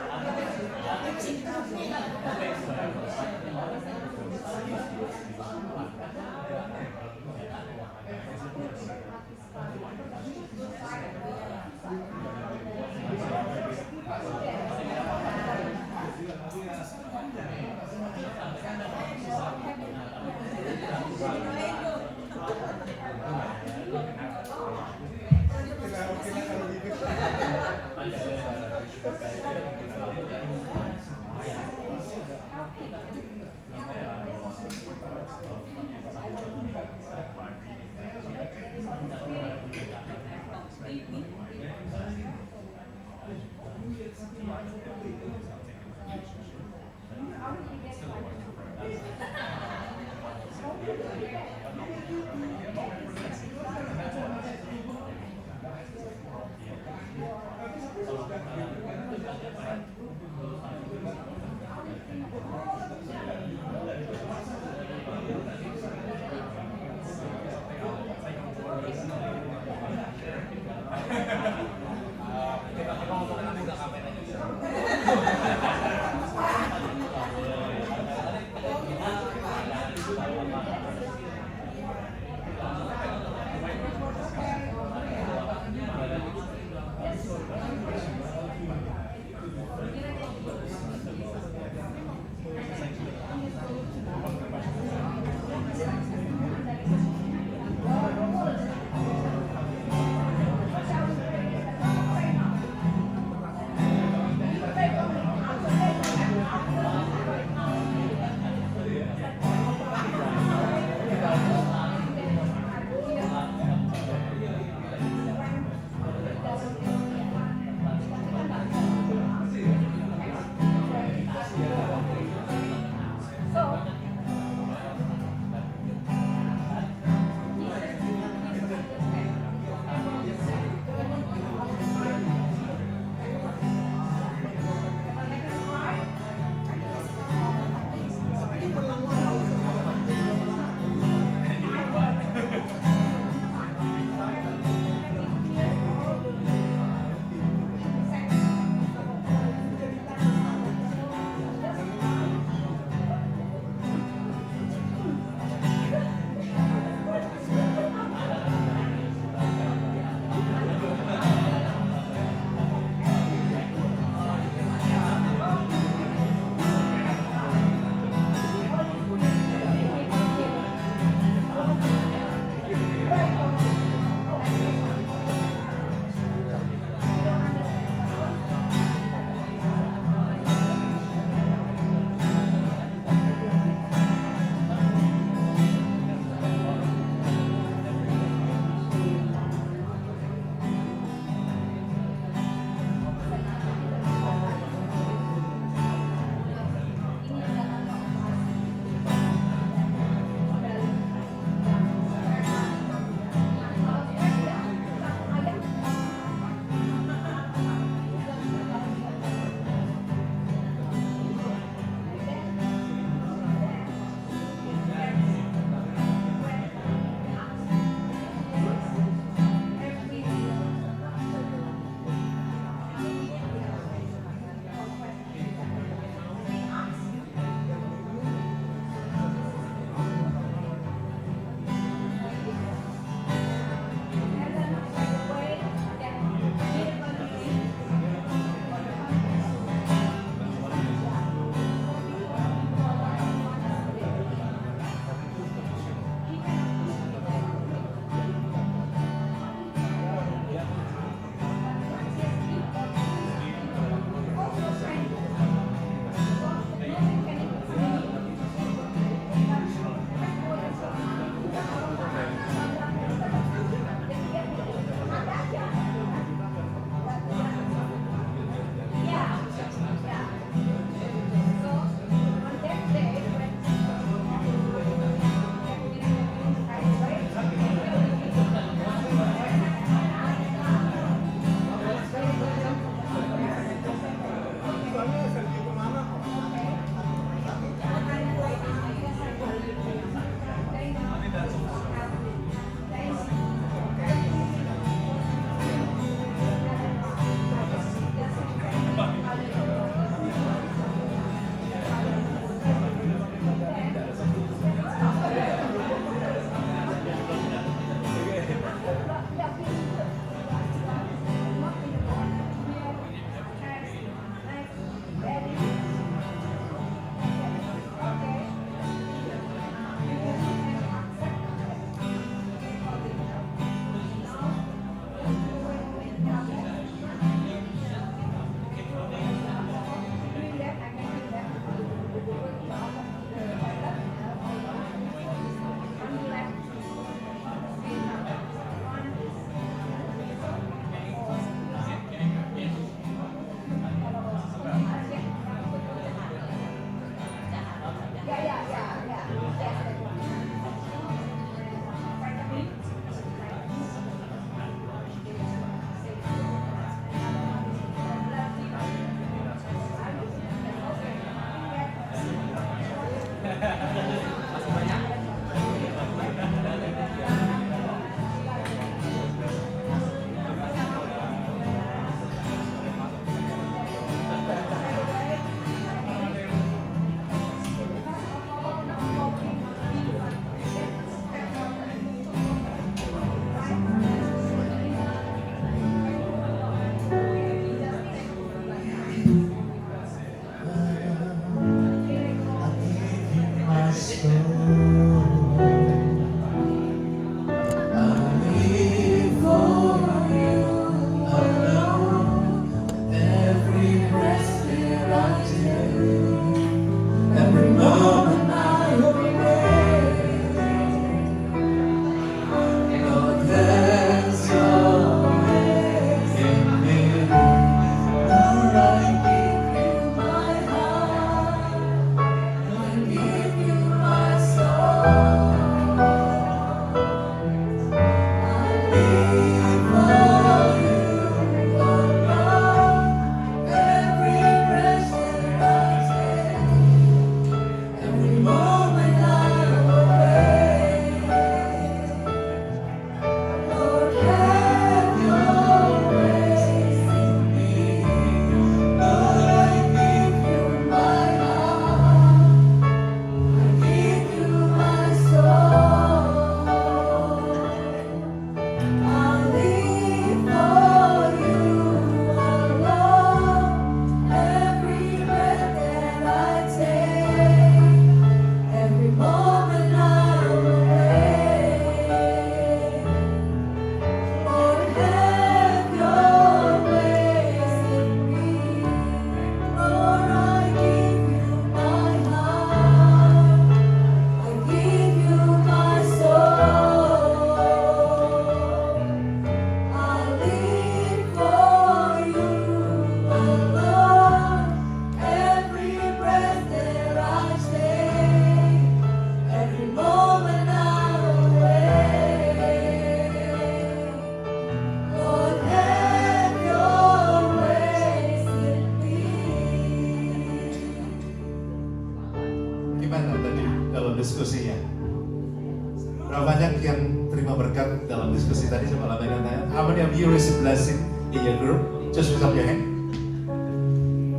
terima berkat dalam diskusi tadi? Coba lambaikan tangan. How many of you receive blessing in your group? Just raise up your hand.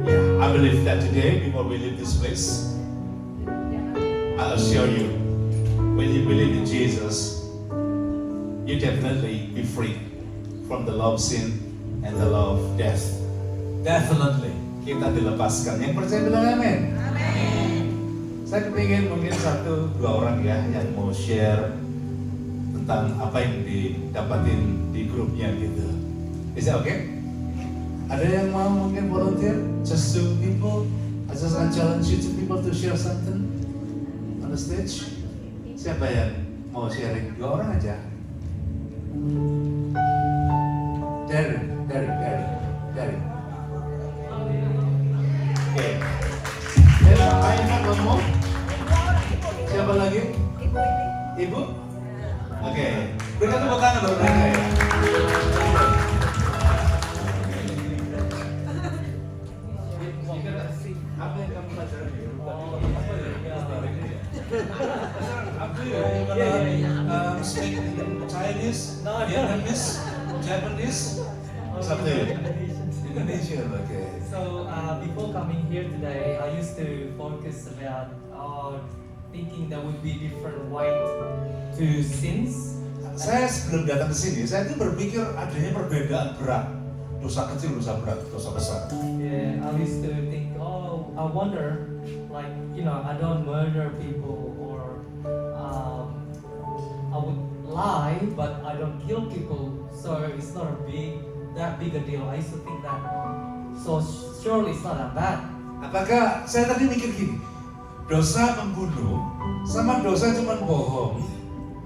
Yeah, I believe that today, before we leave this place, I assure you, when you believe in Jesus, you definitely be free from the law of sin and the law of death. Definitely, kita dilepaskan. Yang percaya bilang amin. Saya kepingin mungkin 1-2 orang ya yang mau share tentang apa yang didapatin di grupnya gitu. Is that okay? Ada yang mau mungkin volunteer? Just to people, I just challenge you to people to share something on the stage. Siapa yang mau sharing? 2 orang aja. Dari. Oke. Aina ngomong. Siapa lagi? Ibu? Oke. Berikan tepuk tangan untuk mereka ya. Apa yang kamu pelajari? Speak Chinese, Vietnamese, Japanese, something. Indonesia, okay. So before coming here today, I used to focus about thinking there would be different way to sins. Saya sebelum datang ke sini, saya itu berpikir adanya perbedaan berat, dosa kecil, dosa berat, dosa besar. Yeah, I used to think, oh, I wonder, like, you know, I don't murder people, or I would lie, but I don't kill people, so it's not that big a deal. I used to think that. So surely it's not that bad. Apakah saya tadi mikir gini, dosa membunuh sama dosa cuma bohong,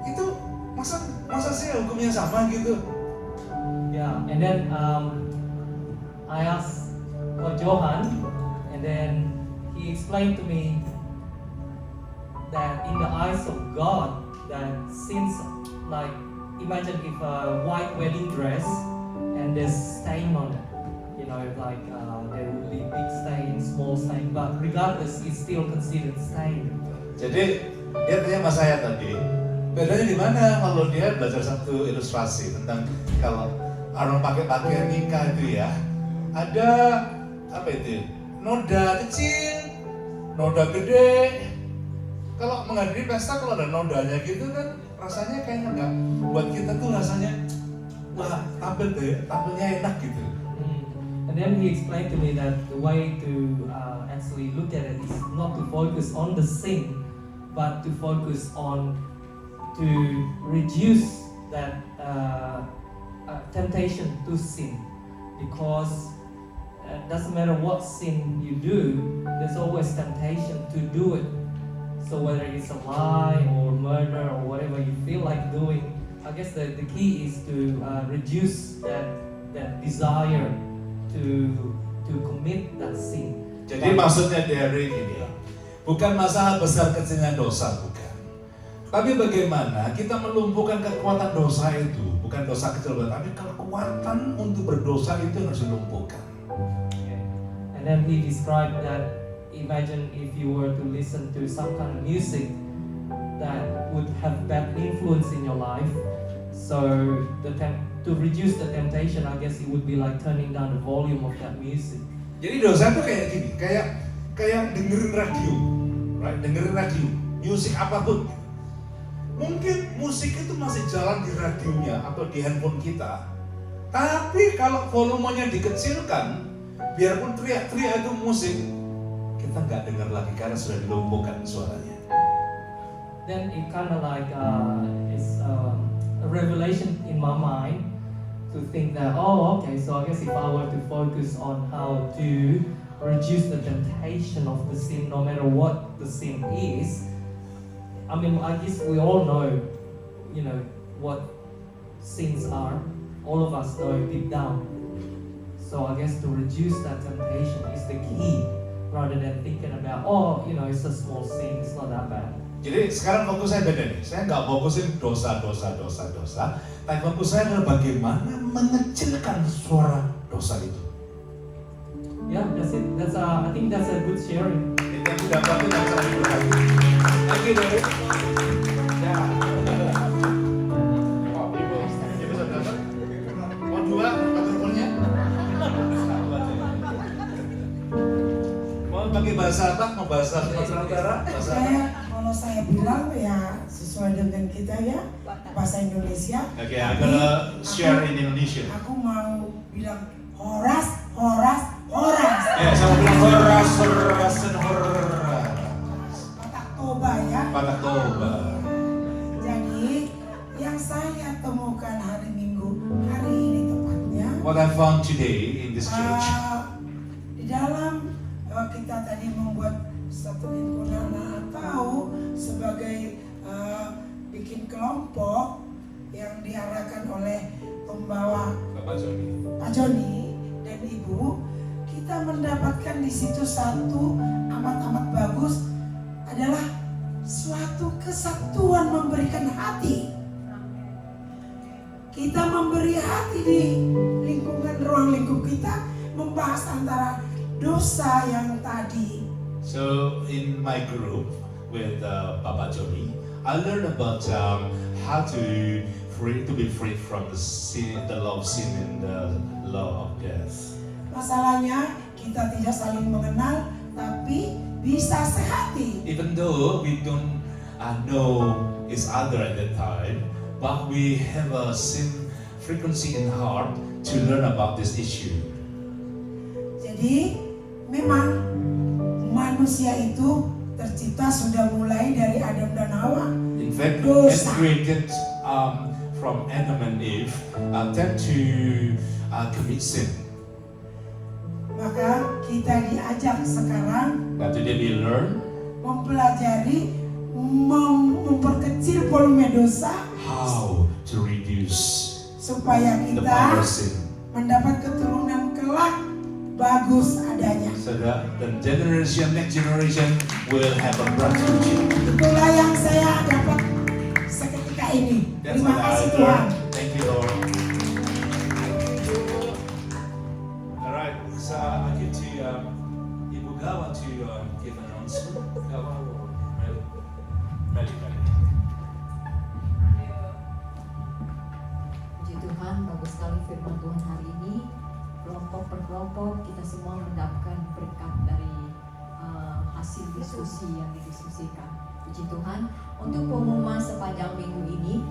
itu masa sih hukumnya sama gitu? Yeah, and then I asked for Johan, and then he explained to me that in the eyes of God, that since, like, imagine if a white wedding dress and there's stain on it, you know, like there would be big stain, small stain, but regardless, it's still considered stain. Jadi dia tanya sama saya tadi, bedanya di mana kalau dia belajar satu ilustrasi tentang kalau orang pakai pakaian nikah itu ya, ada apa itu? Noda kecil, noda gede. Kalau menghadiri pesta kalau ada nodanya gitu kan rasanya kayaknya enggak, buat kita tuh rasanya wah tampilnya enak gitu. And then he explained to me that the way to actually look at it is not to focus on the sin, but to focus on to reduce that temptation to sin, because doesn't matter what sin you do, there's always temptation to do it. So whether it's a lie or murder or whatever you feel like doing, I guess the key is to reduce that desire to commit that sin. Jadi maksudnya dari ini, bukan masalah besar kecilnya dosa, bukan. Tapi bagaimana kita melumpuhkan kekuatan dosa itu, bukan dosa kecil, tapi kekuatan untuk berdosa itu harus dilumpuhkan. And then he described that, imagine if you were to listen to some kind of music that would have bad influence in your life, so to reduce the temptation, I guess it would be like turning down the volume of that music. Jadi dosa itu kayak gini, kayak dengerin radio, right? Dengerin radio, musik apapun. Mungkin musik itu masih jalan di radionya atau di handphone kita, tapi kalau volumenya dikecilkan, biarpun teriak-teriak itu musik, kita nggak dengar lagi karena sudah dilumpuhkan suaranya. Then it kind of like it's a revelation in my mind to think that, oh, okay, so I guess if I were to focus on how to reduce the temptation of the sin, no matter what the sin is, I mean, I guess we all know, you know, what sins are. All of us know deep down. So I guess to reduce that temptation is the key, rather than thinking about, oh, you know, it's a small sin, it's not that bad. Jadi sekarang fokus saya beda nih, saya nggak fokusin dosa, tapi fokus saya adalah bagaimana mengecilkan suara dosa itu. Yeah, that's it. I think that's a good sharing. Itu yang didapatin dari cara hidup lagi. Thank you, Derek. Ya. pakai bahasa apa? Mau bahasa Sumatera Utara? Bahasa apa? Kalau saya bilang ya sesuai dengan kita ya bahasa Indonesia. Okay, I'm gonna share in Indonesian. Aku mau bilang horas, horas, horas. Ya, saya mau bilang horas, horas, dan horas. Patak toba ya. Patak toba. Jadi yang saya temukan hari Minggu hari ini tepatnya. What I found today in this church. Di dalam kita tadi membuat satu himpunan atau sebagai bikin kelompok yang diarahkan oleh pembawa Bapak Joni. Pak Joni dan Ibu, kita mendapatkan di situ satu amat-amat bagus adalah suatu kesatuan memberikan hati. Kita memberi hati di lingkungan ruang lingkup kita, membahas antara dosa yang tadi. So in my group with Bapak Joni, I learned about how to be free from the sin, the love of sin, and the love of death. Masalahnya kita tidak saling mengenal, tapi bisa sehati. Even though we don't know each other at that time, but we have a sin frequency in heart to learn about this issue. Jadi memang manusia itu tercipta sudah mulai dari Adam dan Hawa. In fact, Dosa. it's created from Adam and Eve tend to commit sin. Maka kita diajak sekarang Now today we learn mempelajari memperkecil volume dosa how to reduce supaya the kita power of sin, mendapat keturunan kelak bagus adanya. so that the next generation will have a bright future. Itulah yang saya dapat seketika ini. That's Terima what I kasih Tuhan. learned. Thank you, Lord. All right, so I get to Ibu Gawa to give an announcement. Gawa or Meli? Puji Tuhan, bagus sekali firman Tuhan hari ini. Kelompok per kelompok kita semua mendapatkan berkat dari hasil diskusi yang didiskusikan. Puji Tuhan. Untuk pengumuman sepanjang minggu ini,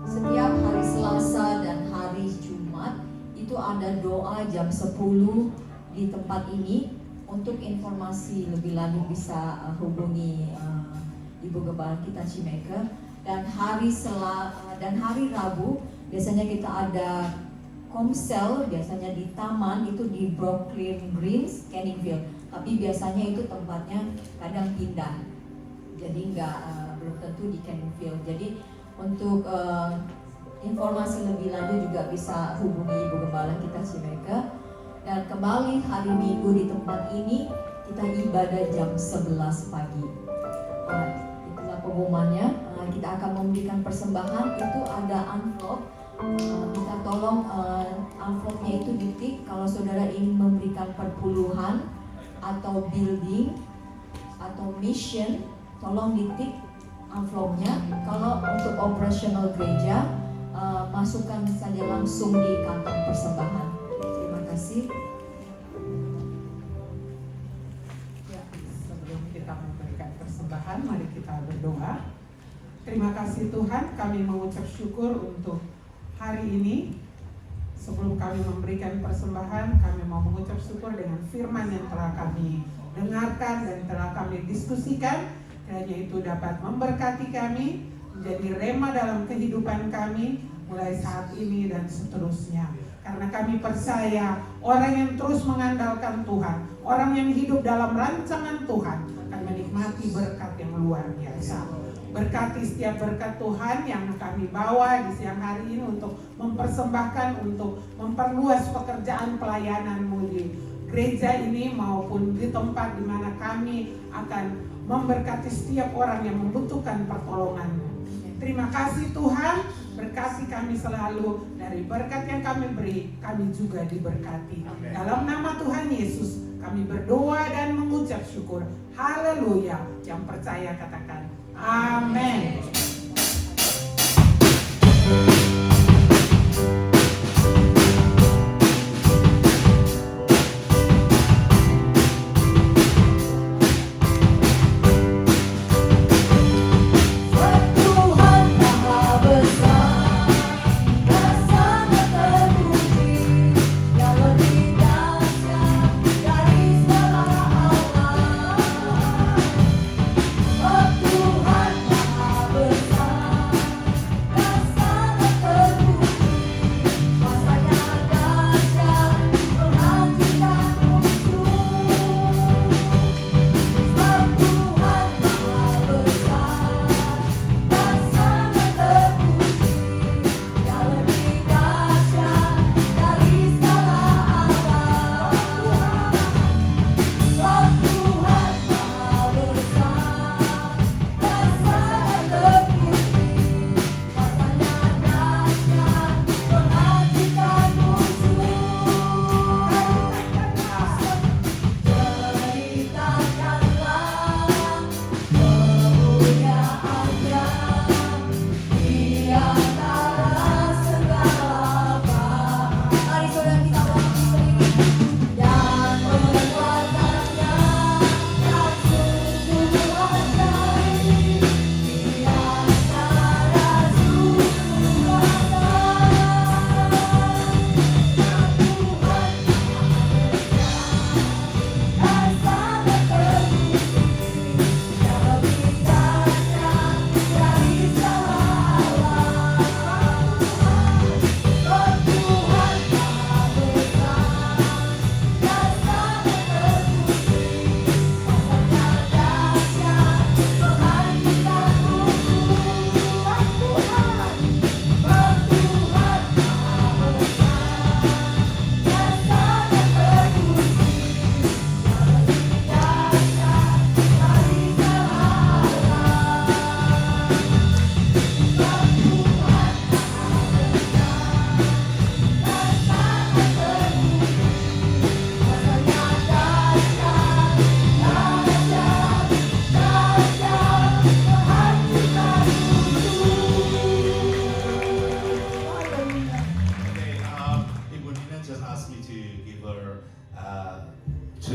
setiap hari Selasa dan hari Jumat itu ada doa jam 10 di tempat ini. Untuk informasi lebih lanjut bisa hubungi Ibu Gembala kita Cimaker. Dan hari Rabu biasanya kita ada komsel, biasanya di taman itu di Brooklyn Greens, Canningville. Tapi biasanya itu tempatnya kadang pindah, jadi belum tentu di Canningville. Jadi untuk informasi lebih lanjut juga bisa hubungi Ibu Gembala kita Cimaker. Dan kembali hari Minggu di tempat ini kita ibadah jam 11 pagi. Itulah pengumumannya. Kita akan memberikan persembahan, itu ada amplop. Kita tolong amplopnya itu ditik. Kalau saudara ingin memberikan perpuluhan atau building atau mission, tolong ditik amplopnya. Kalau untuk operasional gereja, masukkan saja langsung di kantong persembahan. Terima kasih. Ya, sebelum kita memberikan persembahan, mari kita berdoa. Terima kasih Tuhan, kami mengucap syukur untuk hari ini. Sebelum kami memberikan persembahan, kami mau mengucap syukur dengan firman yang telah kami dengarkan dan telah kami diskusikan. Kiranya itu dapat memberkati kami, menjadi rema dalam kehidupan kami mulai saat ini dan seterusnya. Karena kami percaya orang yang terus mengandalkan Tuhan, orang yang hidup dalam rancangan Tuhan akan menikmati berkat yang luar biasa. Berkati setiap berkat Tuhan yang kami bawa di siang hari ini untuk mempersembahkan, untuk memperluas pekerjaan pelayanan-Mu di gereja ini maupun di tempat di mana kami akan memberkati setiap orang yang membutuhkan pertolongan-Mu. Terima kasih Tuhan, berkati kami selalu, dari berkat yang kami beri, kami juga diberkati. Dalam nama Tuhan Yesus, kami berdoa dan mengucap syukur. Haleluya. Yang percaya katakan amin.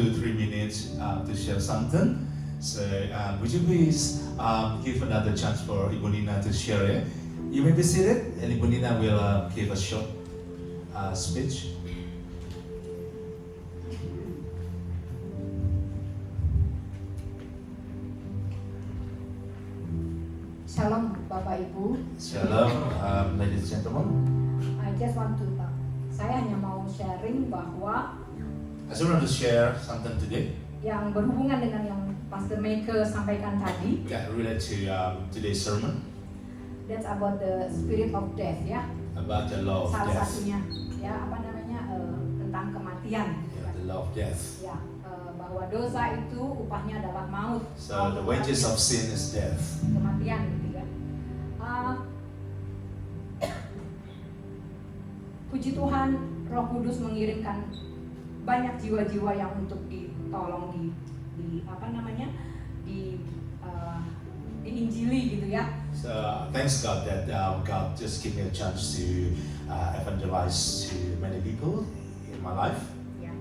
2-3 minutes to share something. So would you please give another chance for Ibu Nina to share it? You may be seated, and Ibu Nina will give a short speech. Shalom Bapak Ibu. Shalom, ladies and gentlemen. I just want to saya hanya mau sharing bahwa I just want to share something today yang berhubungan dengan yang Pastor Maker sampaikan tadi. that relate to today's sermon That's about the spirit of death ya. about the law of Salah death. satunya ya apa namanya tentang kematian. Yeah, the law of death. Ya bahwa dosa itu upahnya adalah maut. So the wages of sin is death. Kematian gitu ya. Puji Tuhan, Roh Kudus mengirimkan banyak jiwa-jiwa yang untuk ditolong di apa namanya diinjili gitu ya. So thanks God that God just give me a chance to evangelize to many people in my life. Ya.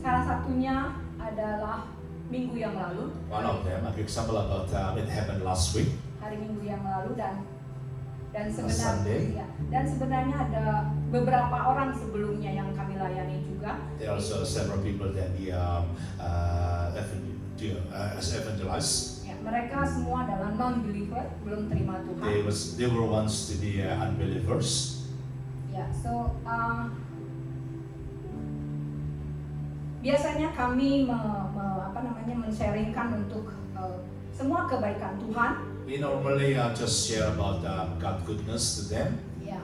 Salah satunya adalah minggu yang lalu, One of them, a good example about it happened last week. hari Minggu yang lalu dan Sunday. sebenarnya ya, dan sebenarnya ada beberapa orang sebelumnya yang kami layani juga. There are also several people that we evangelize. Ya, mereka semua adalah non-believer, belum terima Tuhan. They were once to be unbelievers. Ya, so biasanya kami men-sharingkan untuk semua kebaikan Tuhan. We normally just share about God's goodness to them. Ya,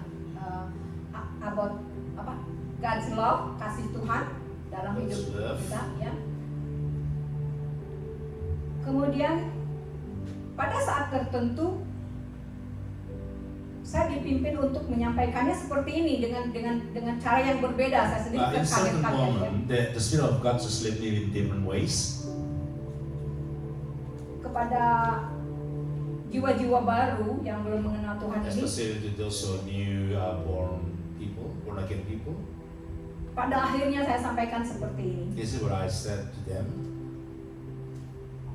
about apa? God's love, kasih Tuhan dalam God's hidup love. kita, ya. Kemudian pada saat tertentu saya dipimpin untuk menyampaikannya seperti ini dengan cara yang berbeda. Saya sendiri In certain kaget-kaget ya. moment, the Spirit of God just led me in different ways. Kepada jiwa-jiwa baru yang belum mengenal Tuhan ini, Especially to those who are new born people, born again people. pada akhirnya saya sampaikan seperti ini. This is what I said to them.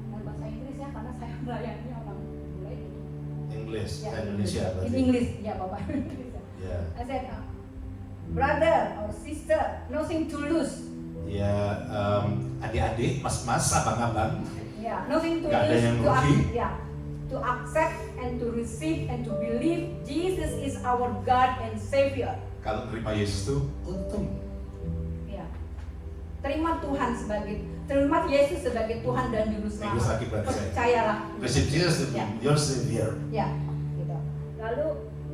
Dengan bahasa Inggris ya, karena saya melayani orang bule. English, Ya, Indonesia in berarti. English, ya Bapak. Yeah. I said, brother or sister, nothing to lose. Ya, adik-adik, mas-mas, abang-abang. Ya, nothing to Gak ada lose. yang To rugi. to accept and to receive and to believe Jesus is our God and Savior. Kalau terima Yesus itu untung. Ya. Terima Yesus sebagai Tuhan dan Juru Inggris Selamat. lagi berarti saya. Percayalah. Receive Jesus to be Ya. your Savior. Ya, gitu. Lalu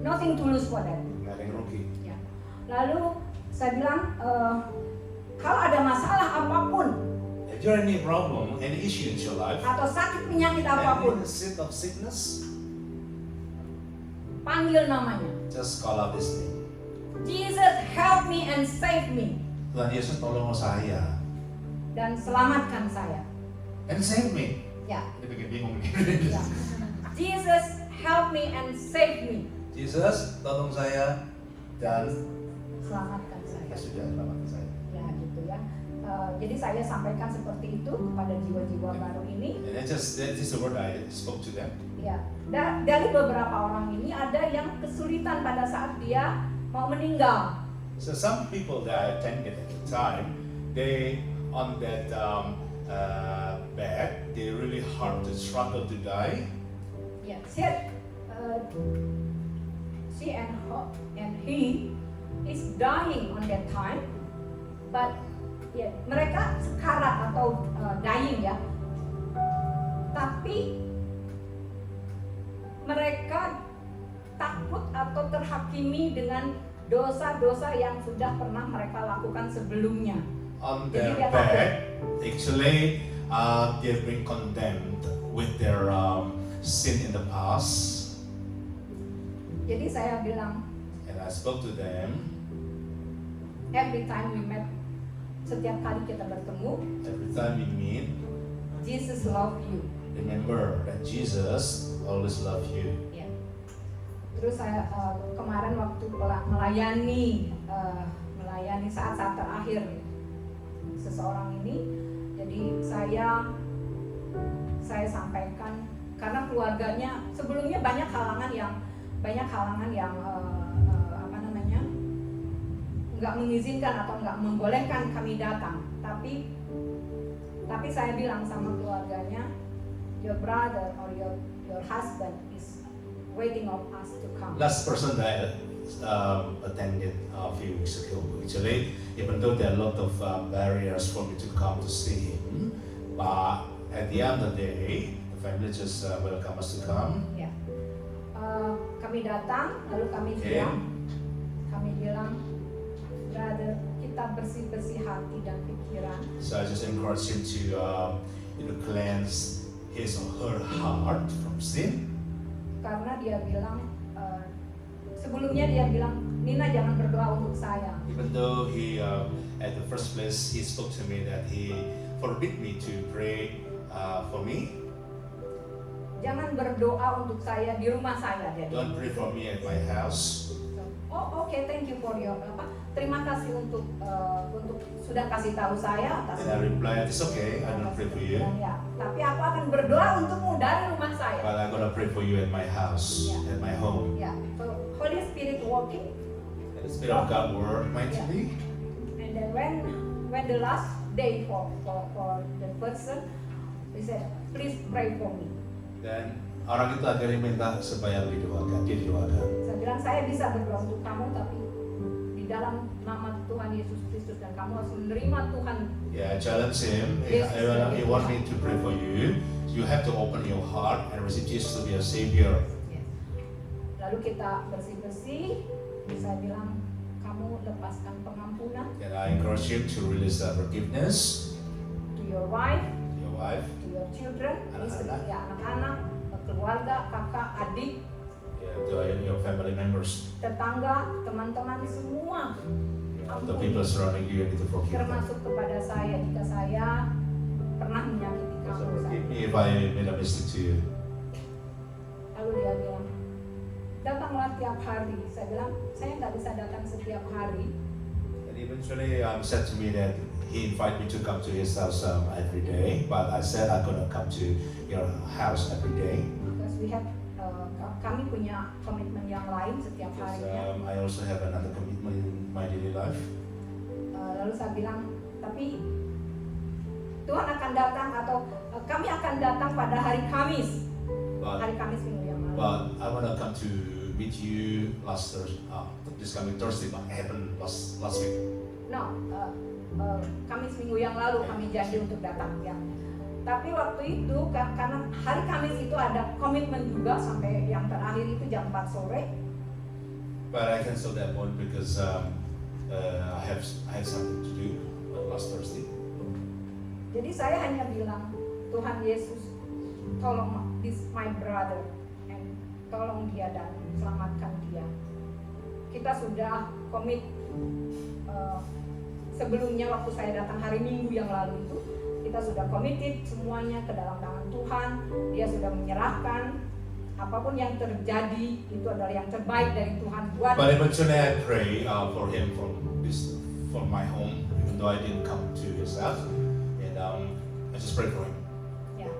nothing to lose for that. Nggak ada yang rugi. Ya. Lalu saya bilang kalau ada masalah apapun If you're any problem, any issue in your life, atau sakit penyakit any apapun, sick of sickness, panggil namanya. just call out His name. Jesus help me and save me Tuhan Yesus tolong saya dan selamatkan saya. and save me. Ya. Ini bikin bingung nih. Ya. Jesus help me and save me. Jesus tolong saya dan Selamatkan saya. sudah selamatkan saya. Ya gitu ya. Jadi saya sampaikan seperti itu kepada jiwa-jiwa baru ini. And that is the word I spoke to them. Ya. Dari beberapa orang ini ada yang kesulitan pada saat dia mau meninggal. So some people that I attended at the time, they on that bed, they really hard to struggle to die. Ya. She and he is dying on that time, but ya mereka sekarat atau dying ya. Tapi mereka takut atau terhakimi dengan dosa-dosa yang sudah pernah mereka lakukan sebelumnya. On Jadi their dia takut. bed, actually, they've been condemned with their sin in the past. Jadi saya bilang, And I spoke to them. every time we met, setiap kali kita bertemu, Every time we meet, Jesus love you. remember that Jesus always love you. Ya. Terus saya kemarin waktu melayani saat-saat terakhir, seseorang ini. Jadi saya sampaikan karena keluarganya sebelumnya banyak halangan yang apa namanya, nggak mengizinkan atau nggak membolehkan kami datang. Tapi saya bilang sama keluarganya, your brother or your husband is waiting of us to come. Last person that attended a few weeks ago. Actually, even though there are a lot of barriers for me to come to see him, but at the end of the day, the family just welcome us to come. Ya, kami datang, lalu kami bilang, brother, kita bersih hati dan pikiran. So I just encourage him to cleanse his or her heart from sin. Karena dia bilang, sebelumnya dia bilang, Nina jangan berdoa untuk saya. Even though he, at the first place, he spoke to me that he forbid me to pray for me. Jangan berdoa untuk saya di rumah saya. Dia Don't pray for me at my house. Oh, oke, thank you for your terima kasih untuk sudah kasih tahu saya atas. And I replied, it's okay, I don't pray for you. Ya, tapi aku akan berdoa untukmu dari rumah saya. But I'm gonna pray for you at my house, at my home. Ya, so Holy Spirit working. And the Spirit of God work mightily. And then when the last day for the person, he said, please pray for me. Dan orang itu akhirnya minta supaya didoakan, dia didoakan. Saya bilang saya bisa berdoa untuk kamu, tapi di dalam nama Tuhan Yesus Kristus, dan kamu harus menerima Tuhan. Yeah, I challenge him. He want me to pray for you. You have to open your heart and receive Jesus to be a savior. Yes. Lalu kita bersih-bersih. Saya bilang kamu lepaskan pengampunan. And I encourage him to release forgiveness To your wife. to your wife, To your children. Istri, Anak-anak. ya anak-anak, keluarga, kakak, adik, yeah, to your family members, tetangga, teman-teman semua. the people surrounding you. You need to forgive them. Termasuk kepada saya jika saya pernah menyakiti kamu. So forgive Saya. me if I made a mistake to you. Lalu dia bilang, datanglah tiap hari. Saya bilang, saya nggak bisa datang setiap hari. And eventually, said to me that he invited me to come to his house every day. But I said I couldn't come to your house every day. Because we have, kami punya komitmen yang lain setiap Because harinya. I also have another commitment in my daily life. Lalu saya bilang, tapi Tuhan akan datang atau kami akan datang pada hari Kamis. Hari Kamis minggu yang lalu. But I want to come to meet you this coming Thursday, but I happened last week. No, Kamis minggu yang lalu kami janji untuk datang ya. Tapi waktu itu karena hari Kamis itu ada komitmen juga sampai yang terakhir itu jam 4 sore. But I cancelled that one because I have something to do last Thursday. Jadi saya hanya bilang, Tuhan Yesus, tolong this my brother, and tolong dia dan selamatkan dia. Kita sudah komit sebelumnya waktu saya datang hari Minggu yang lalu itu, kita sudah committed semuanya ke dalam tangan Tuhan. Dia sudah menyerahkan apapun yang terjadi itu adalah yang terbaik dari Tuhan buat. But eventually I pray for him from my home, even though I didn't come to his house, and I just pray for him. Ya,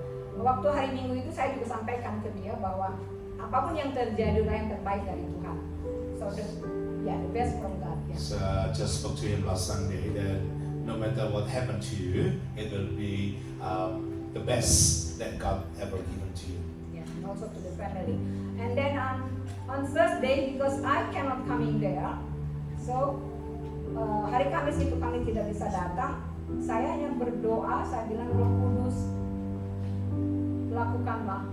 waktu hari Minggu itu saya juga sampaikan ke dia bahwa apapun yang terjadi adalah yang terbaik dari Tuhan. So the best from God. Ya. So I just spoke to him last Sunday that no matter what happened to you, it will be the best that God ever given to you. Yeah, also to the family. And then on Thursday, because I cannot come in there, so hari Kamis itu kami tidak bisa datang. Saya hanya berdoa, saya bilang Roh Kudus, lakukanlah,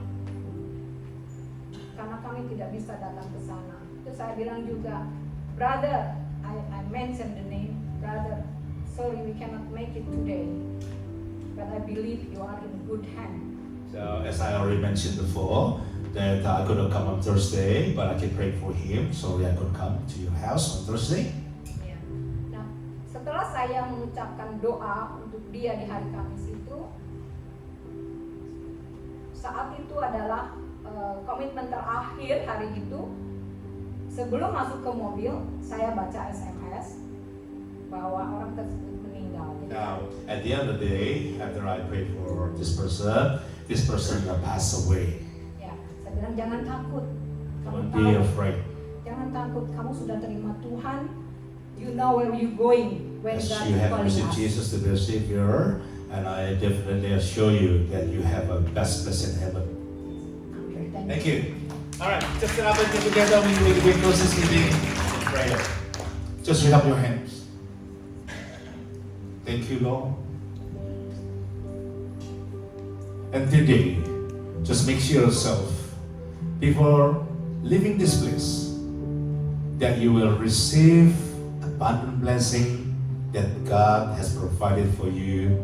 karena kami tidak bisa datang ke sana. Terus saya bilang juga, brother, I mentioned the name, brother, sorry we cannot make it today, but I believe you are in good hand. So as I already mentioned before, that I couldn't come on Thursday, but I can pray for him, so I could come to your house on Thursday. Ya. Nah, setelah saya mengucapkan doa untuk dia di hari Kamis itu, saat itu adalah komitmen terakhir hari itu. Sebelum masuk ke mobil, saya baca SMS bahwa orang tersebut meninggal. meninggal. Jadi, Now, at the end of the day, after I prayed for this person passed away. ya, saya bilang jangan takut. Kamu Don't tahu, be afraid. jangan takut. Kamu sudah terima Tuhan. You know where you going when As God you is have calling received us. Jesus to be a Savior, and I definitely assure you that you have a best place in heaven. Amen. Thank you. All right, just stand up and get together. We close this meeting in prayer. Just lift up your hands. Thank you, Lord. And today, just make sure yourself, before leaving this place, that you will receive abundant blessing that God has provided for you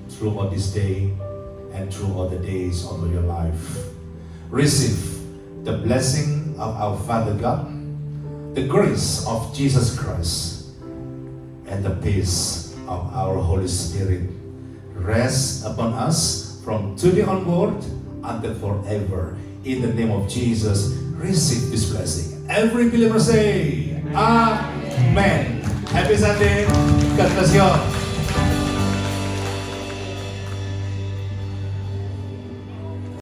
throughout this day and throughout the days of your life. Receive the blessing of our Father God, the grace of Jesus Christ, and the peace of our Holy Spirit rest upon us from today onward until forever. In the name of Jesus, receive this blessing. Every believer say, Amen. Happy Sunday. God bless you all.